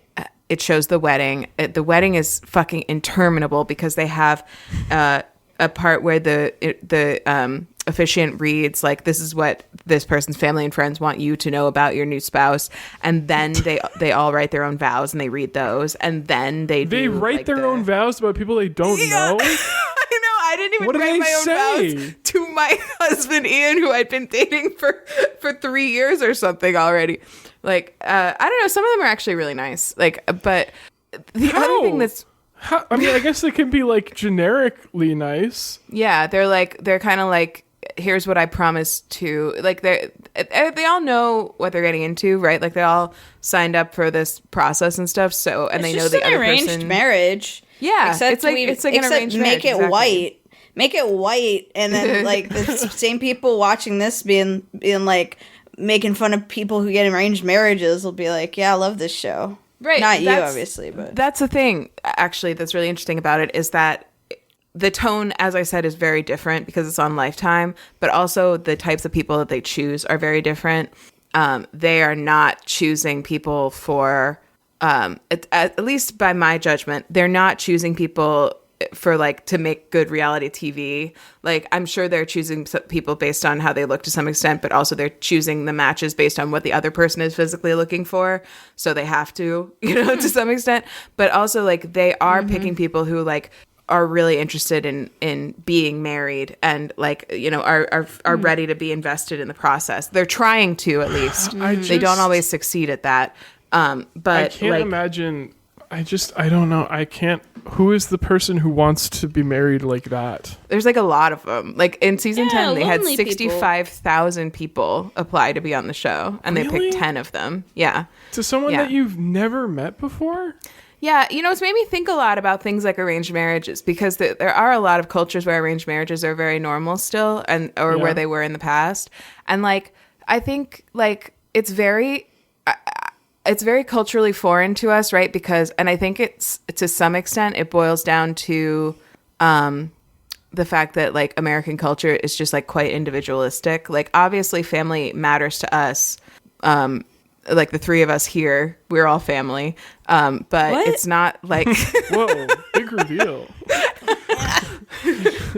it shows the wedding. The wedding is fucking interminable because they have a part where the officiant reads like, this is what this person's family and friends want you to know about your new spouse, and then they all write their own vows and they read those, and then they write their own vows about people they don't know. I know. I didn't even What did write they my own say? vows to my husband Ian, who I'd been dating for 3 years or something already. Like, I don't know. Some of them are actually really nice. Like, but the other thing that's I mean, I guess they can be like generically nice. yeah, they're kind of like, here's what I promised to, like, they all know what they're getting into, right? Like, they all signed up for this process and stuff. So, and It's they know just the an other arranged person. marriage. Yeah, except it's like an arranged make marriage, it exactly. white. Make it white, and then like the same people watching this being like making fun of people who get arranged marriages will be like, yeah, I love this show. Right. Not you, obviously, but that's the thing, actually, that's really interesting about it is that the tone, as I said, is very different because it's on Lifetime, but also the types of people that they choose are very different. They are not choosing people for, at least by my judgment, they're not choosing people for like to make good reality TV. Like, I'm sure they're choosing people based on how they look to some extent, but also they're choosing the matches based on what the other person is physically looking for. So they have to, to some extent, but also like they are picking people who like are really interested in being married and like, are ready to be invested in the process. They're trying to, at least. They don't always succeed at that. But I can't imagine. I don't know. I can't. Who is the person who wants to be married like that? There's like a lot of them. Like in season 10, they had lonely people. 65,000 people apply to be on the show, and they Really? picked 10 of them. Yeah. To someone Yeah. that you've never met before? Yeah, it's made me think a lot about things like arranged marriages, because there are a lot of cultures where arranged marriages are very normal still, or where they were in the past. And like, I think like it's very culturally foreign to us, right? And I think it's, to some extent, it boils down to the fact that like American culture is just like quite individualistic. Like, obviously family matters to us. Like the three of us here, we're all family. But What? it's not like, Whoa, big reveal.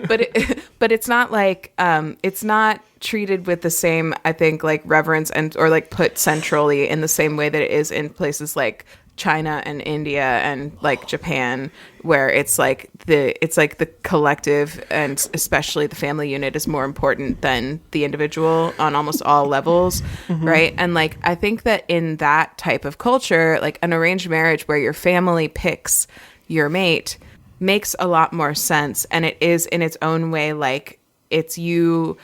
but it's not like, it's not treated with the same, I think, like reverence or like put centrally in the same way that it is in places like China and India and like Japan, where it's like the collective and especially the family unit is more important than the individual on almost all levels, right? And like, I think that in that type of culture, like an arranged marriage where your family picks your mate makes a lot more sense, and it is in its own way like it's you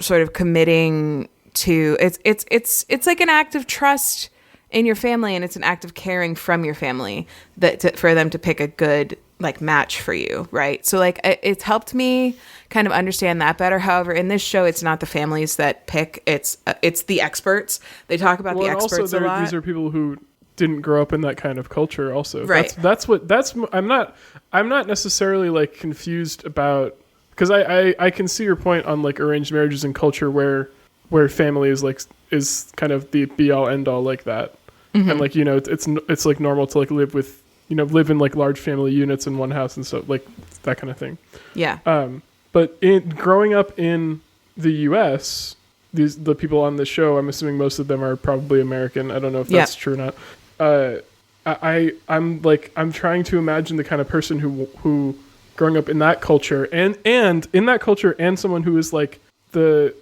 sort of committing to it's like an act of trust in your family, and it's an act of caring from your family for them to pick a good like match for you, right? So like it's helped me kind of understand that better. However, in this show, it's not the families that pick; it's the experts. They talk about the experts also, a lot. these are people who didn't grow up in that kind of culture. Also, Right. I'm not necessarily like confused about, because I can see your point on like arranged marriages and culture where family is kind of the be all end all like that. And like, it's like normal to like live in like large family units in one house and stuff, like that kind of thing. Yeah. But in growing up in the US, the people on the show, I'm assuming most of them are probably American. I don't know if that's true or not. I'm trying to imagine the kind of person who growing up in that culture and in that culture, and someone who is like the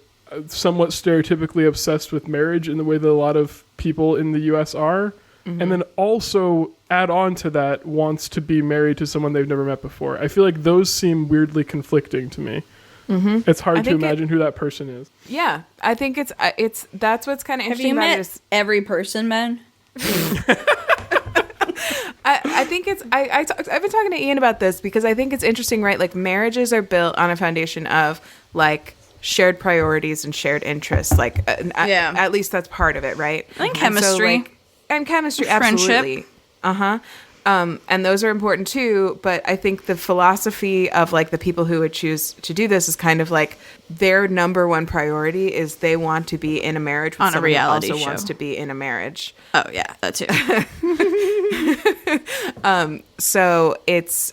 somewhat stereotypically obsessed with marriage in the way that a lot of people in the US are, and then also add on to that wants to be married to someone they've never met before. I feel like those seem weirdly conflicting to me. It's hard to imagine who that person is. Yeah, I think it's that's what's kind of have interesting you about met it is, every person, Ben? I think it's I've been talking to Ian about this because I think it's interesting, right? Like, marriages are built on a foundation of like shared priorities and shared interests. Like, at least that's part of it, right? And chemistry. And chemistry, Friendship. absolutely. And those are important too. But I think the philosophy of like the people who would choose to do this is kind of like their number one priority is they want to be in a marriage with On a someone reality who also show. wants to be in a marriage. Oh yeah, that too. So it's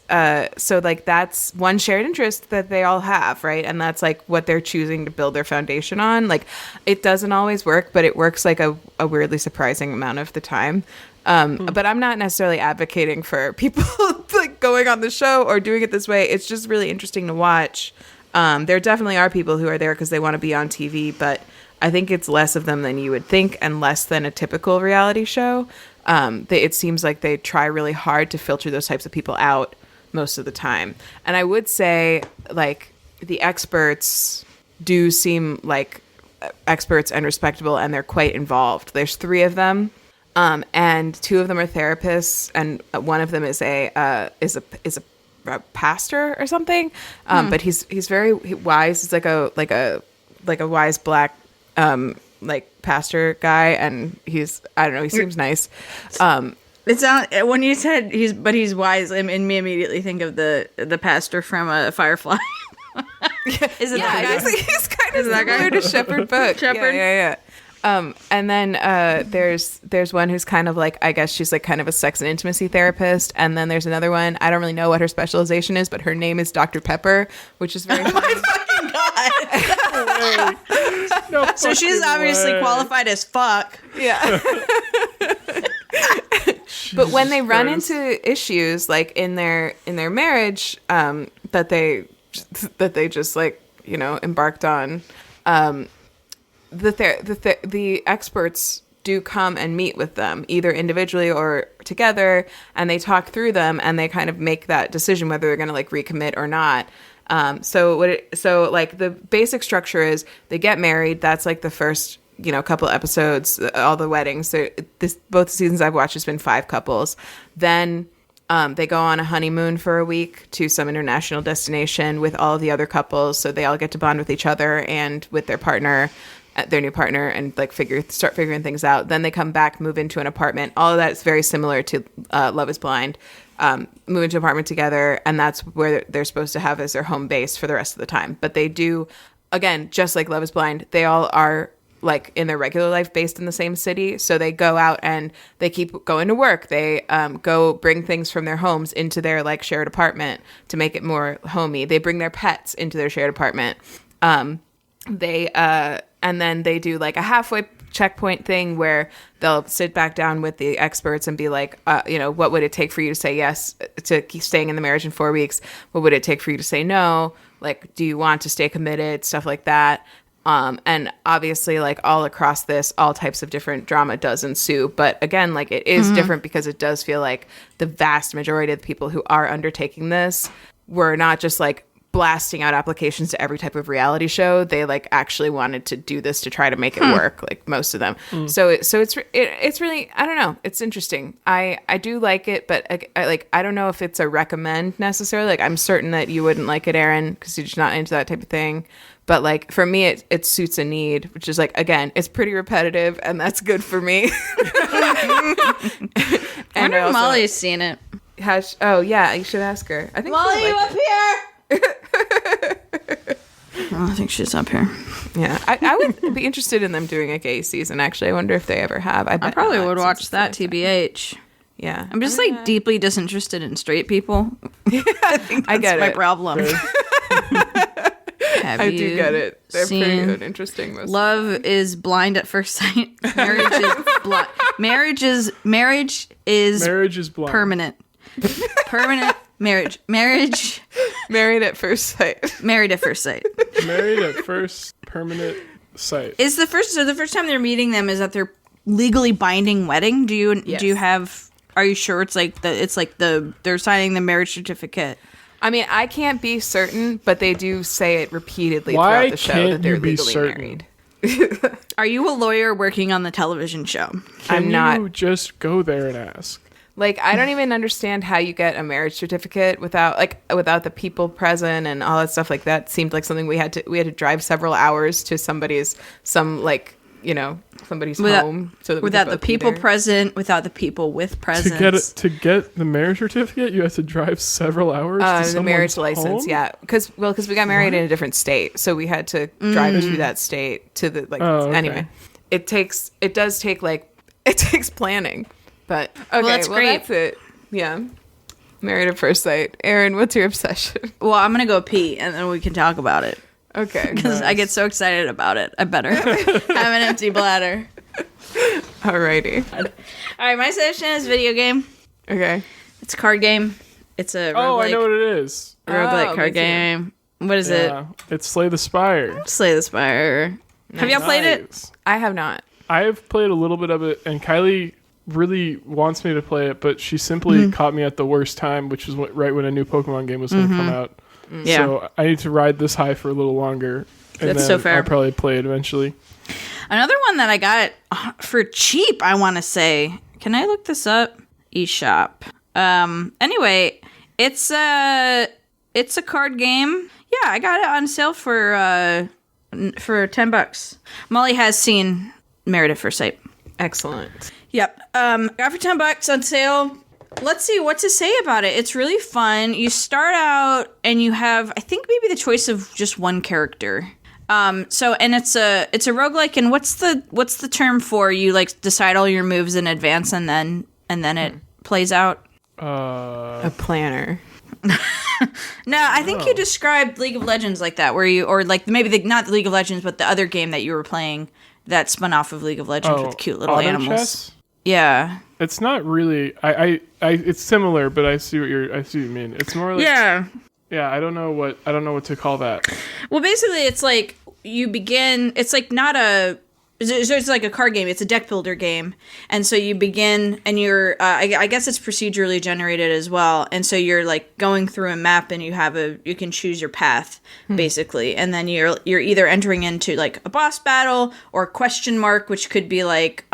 so like that's one shared interest that they all have, right? And that's like what they're choosing to build their foundation on. Like it doesn't always work, but it works like a weirdly surprising amount of the time. But I'm not necessarily advocating for people like going on the show or doing it this way. It's just really interesting to watch. There definitely are people who are there because they want to be on TV, but I think it's less of them than you would think and less than a typical reality show. It seems like they try really hard to filter those types of people out most of the time. And I would say, like, the experts do seem like experts and respectable, and they're quite involved. There's 3 of them, and 2 of them are therapists, and one of them is a pastor or something. But he's very wise. He's like a wise black like pastor guy, and he's, I don't know, he seems nice. It's not, when you said he's wise, and me immediately think of the pastor from Firefly. Is it that guy? He's kind of similar to Shepherd Book. Shepherd? Yeah. And then there's one who's kind of like, I guess she's like kind of a sex and intimacy therapist. And then there's another one, I don't really know what her specialization is, but her name is Dr. Pepper, which is very funny. No So she's obviously qualified as fuck. Yeah. But when they run into issues like in their marriage, that they just like, you know, embarked on, the experts do come and meet with them either individually or together, and they talk through them, and they kind of make that decision whether they're going to like recommit or not. So like the basic structure is they get married. That's like the first, you know, couple episodes, all the weddings. So both the seasons I've watched, it's been 5 couples. Then they go on a honeymoon for a week to some international destination with all of the other couples. So they all get to bond with each other and with their partner, their new partner, and like start figuring things out. Then they come back, move into an apartment. All of that is very similar to Love is Blind. Move into an apartment together, and that's where they're supposed to have as their home base for the rest of the time. But they do, again, just like Love is Blind, they all are like in their regular life based in the same city. So they go out and they keep going to work. They go bring things from their homes into their like shared apartment to make it more homey. They bring their pets into their shared apartment. And then they do like a halfway checkpoint thing where they'll sit back down with the experts and be like, you know, what would it take for you to say yes to keep staying in the marriage in 4 weeks? What would it take for you to say no? Like, do you want to stay committed? Stuff like that. And obviously, like all across this, all types of different drama does ensue. But again, like it is different because it does feel like the vast majority of the people who are undertaking this were not just like blasting out applications to every type of reality show. They like actually wanted to do this to try to make it work, like most of them. So it's really, I don't know, it's interesting. I do like it, but I don't know if it's a recommend necessarily. Like I'm certain that you wouldn't like it, Erin, because you're just not into that type of thing. But like for me, it suits a need, which is like, again, it's pretty repetitive, and that's good for me. I wonder if Molly's seen it. Oh yeah, you should ask her. I think Molly, you up here? I think she's up here. Yeah, I would be interested in them doing a gay season. Actually, I wonder if they ever have. I probably would watch that. TBH. Yeah, I'm just like deeply disinterested in straight people. I think that's my problem. I do get it. They're pretty good, interesting. Love is blind at first sight. Marriage is blind. Marriage is blind. Permanent. Permanent marriage. Married at first sight. Married at first sight. Married at first permanent sight. Is the first time they're meeting them is that they're legally binding wedding? Do you have? Are you sure it's like they're signing the marriage certificate? I mean, I can't be certain, but they do say it repeatedly throughout the show that they're legally married. Are you a lawyer working on the television show? I'm not. Can you just go there and ask? Like, I don't even understand how you get a marriage certificate without the people present and all that stuff. Like that seemed like something we had to drive several hours to somebody's home, so that without the people present, without the people with presence. To get the marriage certificate, you have to drive several hours to the marriage license. Home? Yeah, because we got married in a different state, so we had to drive through that state to the like. Oh, okay. Anyway, it takes planning. But okay, that's great. That's it. Yeah. Married at First Sight. Erin, what's your obsession? Well, I'm gonna go pee, and then we can talk about it. Okay. Because I get so excited about it. I better have an empty bladder. Alrighty. All right, my suggestion is video game. Okay. It's a card game. It's a I know what it is. roguelike me card too. game. What is it? It's Slay the Spire. Slay the Spire. Have y'all played it? Nice. I have not. I have played a little bit of it, and Kylie really wants me to play it, but she simply caught me at the worst time, which is right when a new Pokemon game was going to come out. Yeah. So I need to ride this high for a little longer. And That's then so fair. I'll probably play it eventually. Another one that I got for cheap, I want to say. Can I look this up? eShop. Anyway, it's a card game. Yeah, I got it on sale for $10. Molly has seen Married at First Sight. Excellent. Yep. Got for $10 on sale. Let's see what to say about it. It's really fun. You start out and you have, I think, maybe the choice of just one character. And it's a roguelike, and what's the term for you like decide all your moves in advance and then it plays out? A planner. No, I think you described League of Legends like that, where you, or like maybe not the League of Legends, but the other game that you were playing that spun off of League of Legends with cute little Auto animals. Chess? Yeah. It's not really. It's similar, but I see what you mean. It's more like. Yeah. Yeah, I don't know what to call that. Well, basically, it's like you begin. It's like not a. It's like a card game. It's a deck builder game, and so you begin, and you're. I guess it's procedurally generated as well, and so you're like going through a map, and you can choose your path basically, and then you're either entering into like a boss battle or a question mark, which could be like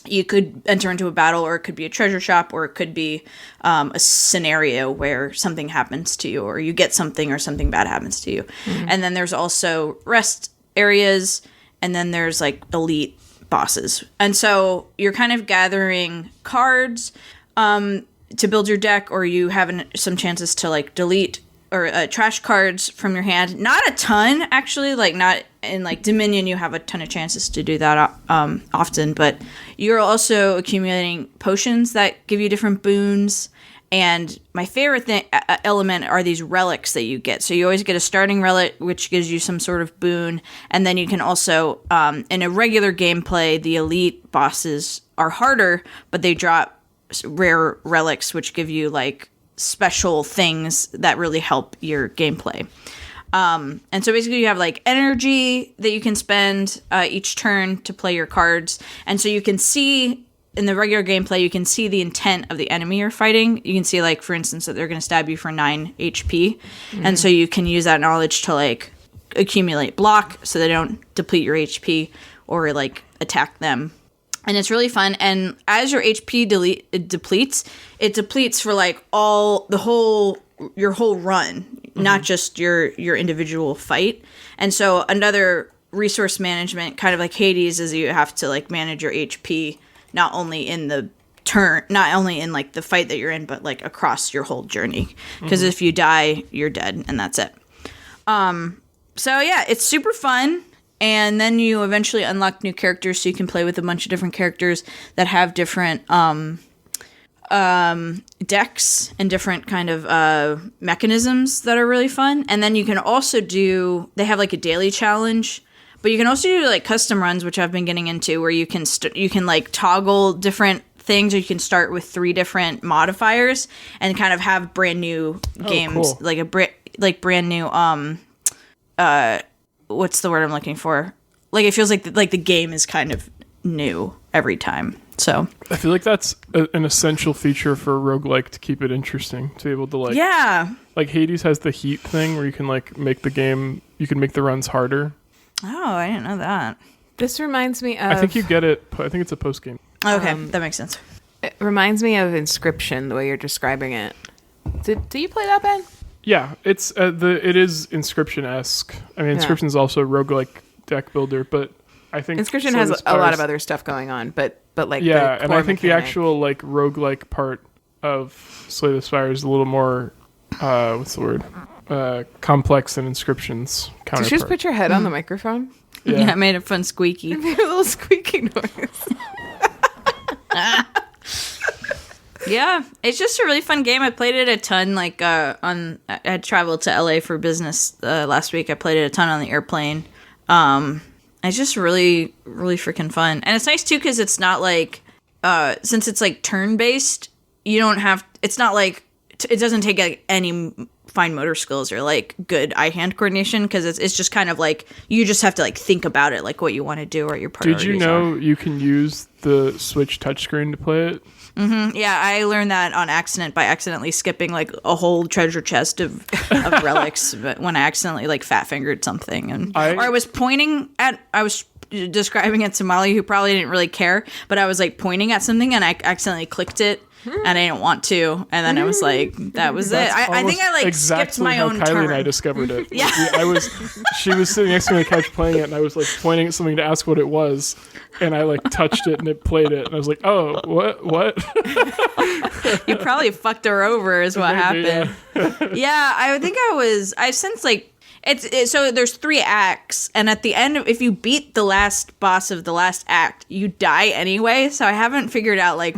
you could enter into a battle, or it could be a treasure shop, or it could be a scenario where something happens to you, or you get something, or something bad happens to you. And then there's also rest areas, and then there's like elite bosses. And so you're kind of gathering cards to build your deck, or you have some chances to like delete or trash cards from your hand. Not a ton, actually. Like not in like Dominion, you have a ton of chances to do that often, but you're also accumulating potions that give you different boons. And my favorite element are these relics that you get. So you always get a starting relic, which gives you some sort of boon. And then you can also, in a regular gameplay, the elite bosses are harder, but they drop rare relics, which give you like special things that really help your gameplay. And so basically you have like energy that you can spend each turn to play your cards. And so you can see in the regular gameplay, you can see the intent of the enemy you're fighting. You can see like, for instance, that they're going to stab you for 9 HP. And so you can use that knowledge to like accumulate block so they don't deplete your HP or like attack them. And it's really fun. And as your HP depletes, it depletes for like your whole run, not just your individual fight. And so another resource management, kind of like Hades, is you have to like manage your HP, not only in the turn, not only in like the fight that you're in, but like across your whole journey. Because if you die, you're dead, and that's it. So yeah, it's super fun. And then you eventually unlock new characters, so you can play with a bunch of different characters that have different decks and different kind of mechanisms that are really fun. And then you can also they have like a daily challenge, but you can also do like custom runs, which I've been getting into, where you can like toggle different things, or you can start with 3 different modifiers and kind of have brand new games, cool. like brand new what's the word I'm looking for? Like it feels like the game is kind of new every time. So I feel like that's an essential feature for a roguelike to keep it interesting, to be able to like like Hades has the heat thing where you can like make the runs harder. Oh, I didn't know that. This reminds me of... I think you get it. I think it's a post game. Okay, that makes sense. It reminds me of Inscription, the way you're describing it. Do you play that, Ben? Yeah, it's it is Inscription-esque. I mean, Inscription is also a roguelike deck builder, but I think Inscription has a lot of other stuff going on, but like and I think the actual like roguelike part of Slay the Spire is a little more what's the word? Complex than Inscription's counterpart. Did you just put your head on the microphone? Yeah, it made a fun squeaky. It made a little squeaky noise. Yeah, it's just a really fun game. I played it a ton. Like I had traveled to LA for business last week. I played it a ton on the airplane. It's just really, really freaking fun, and it's nice too because it's not like since it's like turn based. You don't have. It's not like it doesn't take like any fine motor skills or like good eye-hand coordination because it's just kind of like you just have to like think about it, like what you want to do or your priorities. Did you know you can use the Switch touchscreen to play it? Mm-hmm. Yeah, I learned that on accident by accidentally skipping like a whole treasure chest of relics, but when I accidentally like fat fingered something, or I was describing it to Molly, who probably didn't really care, but I was like pointing at something and I accidentally clicked it. And I didn't want to, and then I was like, "That was it." I think I like exactly skipped my own Kylie turn. and I discovered it. Yeah, she was sitting next to me on the couch playing it, and I was like pointing at something to ask what it was, and I like touched it and it played it, and I was like, "Oh, what?" You probably fucked her over, is what happened. Yeah, I since like. So there's 3 acts, and at the end, if you beat the last boss of the last act, you die anyway. So I haven't figured out like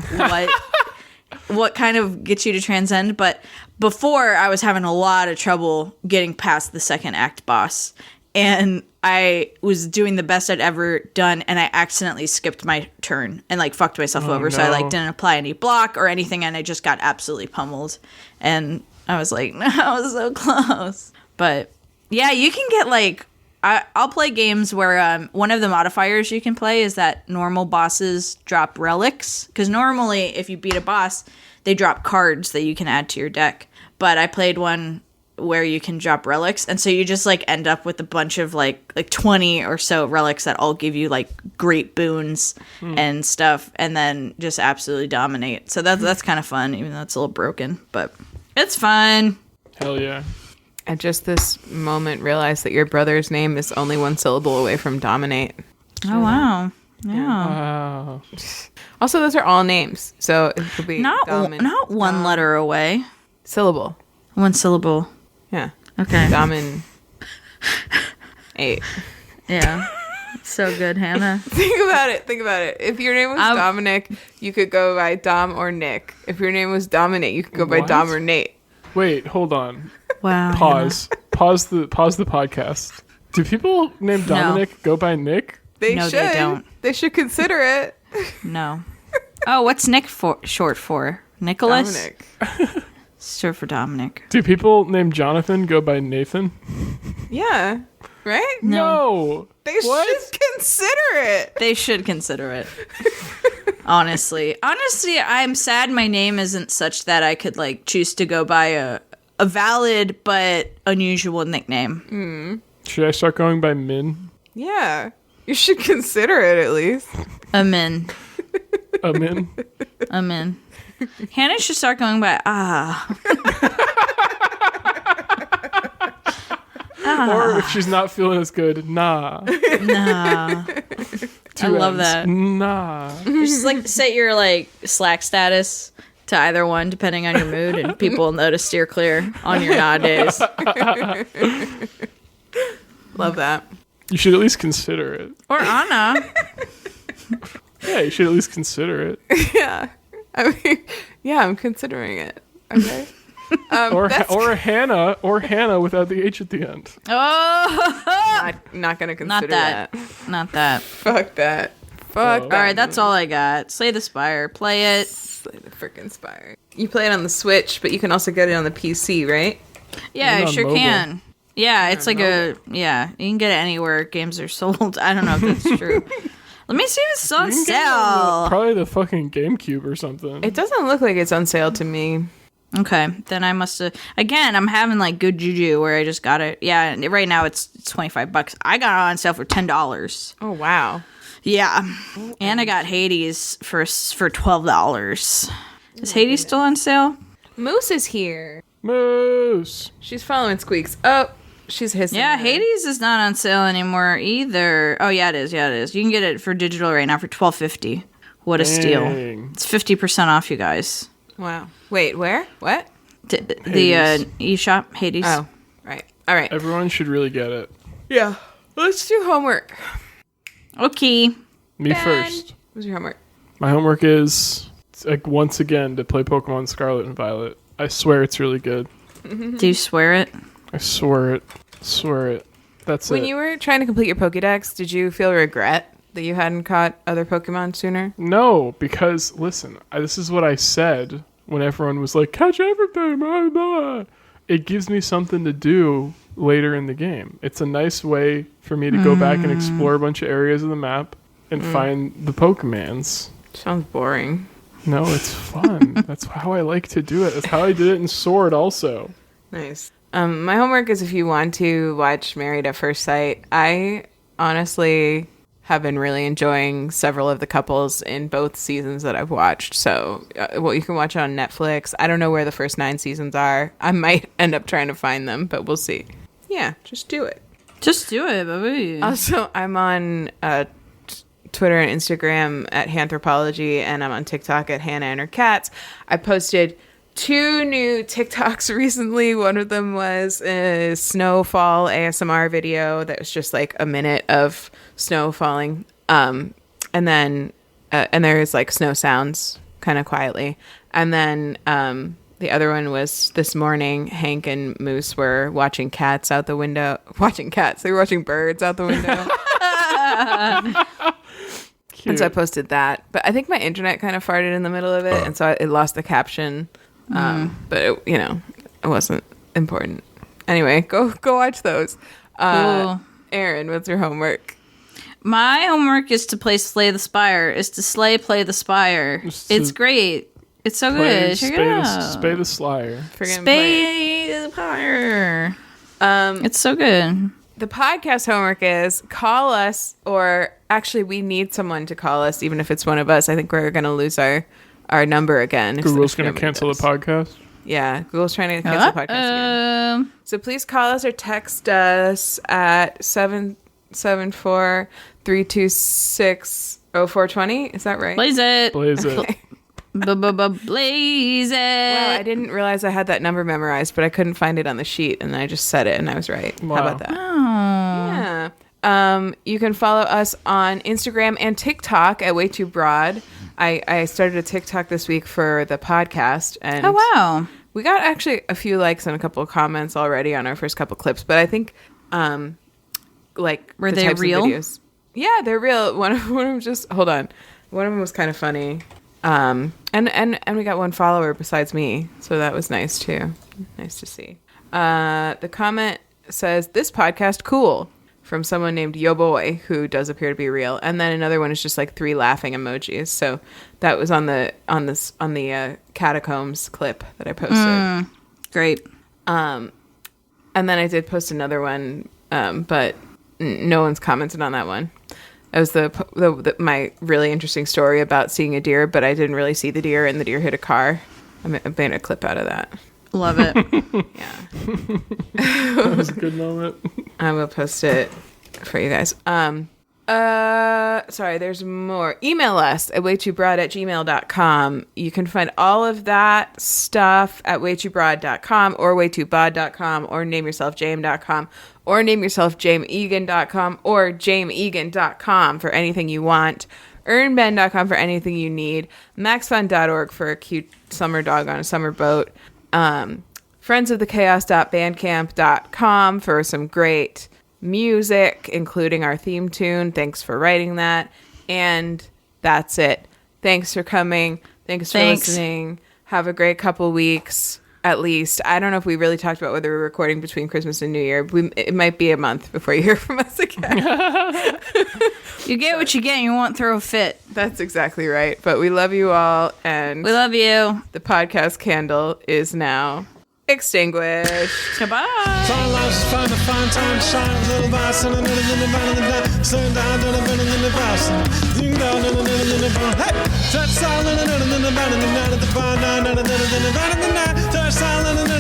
what kind of gets you to transcend. But before, I was having a lot of trouble getting past the second act boss, and I was doing the best I'd ever done, and I accidentally skipped my turn and like fucked myself over. No. So I like didn't apply any block or anything, and I just got absolutely pummeled. And I was like, no, I was so close, but. Yeah, you can get like I'll play games where one of the modifiers you can play is that normal bosses drop relics, because normally if you beat a boss, they drop cards that you can add to your deck. But I played one where you can drop relics, and so you just like end up with a bunch of like 20 or so relics that all give you like great boons and stuff, and then just absolutely dominate. So that's kind of fun, even though it's a little broken, but it's fun. Hell yeah. I just this moment realized that your brother's name is only 1 syllable away from dominate. Oh, wow. Yeah. Wow. Also, those are all names. So it could be not one letter away. Syllable. 1 syllable. Yeah. Okay. Domin. 8. Yeah. So good, Hannah. Think about it. If your name was Dominic, you could go by Dom or Nick. If your name was Dominate, you could go by Dom or Nate. Wait, hold on. Wow. Pause. Pause the podcast. Do people named Dominic go by Nick? They no, should. They don't. They should consider it. No. Oh, what's Nick short for? Nicholas? Dominic. Short for Dominic. Do people named Jonathan go by Nathan? Yeah. Right? No. They should consider it. They should consider it. Honestly, I'm sad my name isn't such that I could like choose to go by a valid but unusual nickname. Should I start going by Min? Yeah. You should consider it at least. Amin. Amin. Amin. Hannah should start going by Or if she's not feeling as good, nah. Nah. I love that. Nah. You just like set your like Slack status to either one depending on your mood, and people will know to steer clear on your nowadays. Love that. You should at least consider it. Or Anna. Yeah, you should at least consider it. Yeah. I mean, yeah, I'm considering it. Okay. Or Hannah without the H at the end. Oh, not gonna consider that. Not that. Fuck that. Fuck that. All right, that's all I got. Slay the Spire. Play it. Slay the frickin' Spire. You play it on the Switch, but you can also get it on the PC, right? Yeah, I sure mobile. can. Yeah, it's like you can get it anywhere games are sold. I don't know if that's true. Let me see if it's on sale. Probably the fucking GameCube or something. It doesn't look like it's on sale to me. Okay, then I must have. Again, I'm having like good juju where I just got it. Yeah, right now it's $25. I got it on sale for $10. Oh wow. Yeah, and I got Hades for $12. Is Hades still on sale? Moose is here. Moose. She's following Squeaks. Oh, she's hissing. Yeah, her. Hades is not on sale anymore either. Oh yeah, it is. Yeah, it is. You can get it for digital right now for $12.50. What a steal! It's 50% off, you guys. Wow. Wait, where? What? The eShop, Hades. Oh, right. All right. Everyone should really get it. Yeah. Let's do homework. Okay. Me first. What's your homework? My homework is like once again to play Pokemon Scarlet and Violet. I swear it's really good. Do you swear it? I swear it. Swear it. That's When it. you were trying to complete your Pokédex, did you feel regret that you hadn't caught other Pokemon sooner? No, because listen, this is what I said when everyone was like, catch everything, blah, blah. It gives me something to do later in the game. It's a nice way for me to go back and explore a bunch of areas of the map and find the Pokemans. Sounds boring. No, it's fun. That's how I like to do it. That's how I did it in Sword also. Nice. My homework is if you want to watch Married at First Sight. I honestly have been really enjoying several of the couples in both seasons that I've watched. So, you can watch it on Netflix. I don't know where the first 9 seasons are. I might end up trying to find them, but we'll see. Yeah, just do it. Just do it, baby. Also, I'm on Twitter and Instagram at Hanthropology, and I'm on TikTok at Hannah and Her Cats. I posted 2 new TikToks recently. One of them was a snowfall ASMR video that was just like a minute of snow falling. And then there's like snow sounds kind of quietly. And then the other one was this morning, Hank and Moose were watching cats out the window. Watching cats. They were watching birds out the window. And so I posted that. But I think my internet kind of farted in the middle of it. And so it lost the caption. But it wasn't important. Anyway, go watch those. Cool. Erin, what's your homework? My homework is to play Slay the Spire. Is to play the Spire. It's great. It's so good. Check it out. Spay the Slyer. Spay the Spire. It's so good. The podcast homework is call us, or actually we need someone to call us, even if it's one of us. I think we're going to lose our number again. Google's going to cancel the podcast? Yeah, Google's trying to cancel the podcast again. So please call us or text us at 774-326-0420. Is that right? Blaze it. Blaze it. Okay. Blaze it. Wow, I didn't realize I had that number memorized, but I couldn't find it on the sheet, and I just said it, and I was right. Wow. How about that? Oh. Yeah. You can follow us on Instagram and TikTok at WayTooBroad. I started a TikTok this week for the podcast, and Oh, wow. we got actually a few likes and a couple of comments already on our first couple clips. But I think, Were the they types of real? videos- yeah, they're real. One of them just hold on. One of them was kind of funny. And we got one follower besides me, so that was nice too. Nice to see. The comment says, "This podcast cool," from someone named Yo Boy, who does appear to be real. And then another one is just like 3 laughing emojis. So that was on the catacombs clip that I posted. Great. And then I did post another one, but no one's commented on that one. It was my really interesting story about seeing a deer, but I didn't really see the deer, and the deer hit a car. I made a clip out of that. Love it. Yeah. That was a good moment. I will post it for you guys. Sorry, there's more. Email us at waytoobroad@gmail.com. You can find all of that stuff at waytoobroad.com or waytoobod.com or nameyourselfjame.com or nameyourselfjameegan.com or jameegan.com for anything you want. earnben.com for anything you need. maxfun.org for a cute summer dog on a summer boat. friendsofthechaos.bandcamp.com for some great music, including our theme tune. Thanks for writing that. And that's it. Thanks for coming. Thanks for listening. Have a great couple weeks, at least. I don't know if we really talked about whether we're recording between Christmas and New Year. It might be a month before you hear from us again. You get what you get, and you won't throw a fit. That's exactly right. But we love you all, and We love you. the podcast candle is now extinguished. Goodbye. Fun life's fun to find time to shine a little vice and another in the bottom of the down. Stand down, in the vice. Ding down, in the bottom. Hey! Touch silent, in the bottom of the night at the bar, down, in the bottom of the night. Touch silent,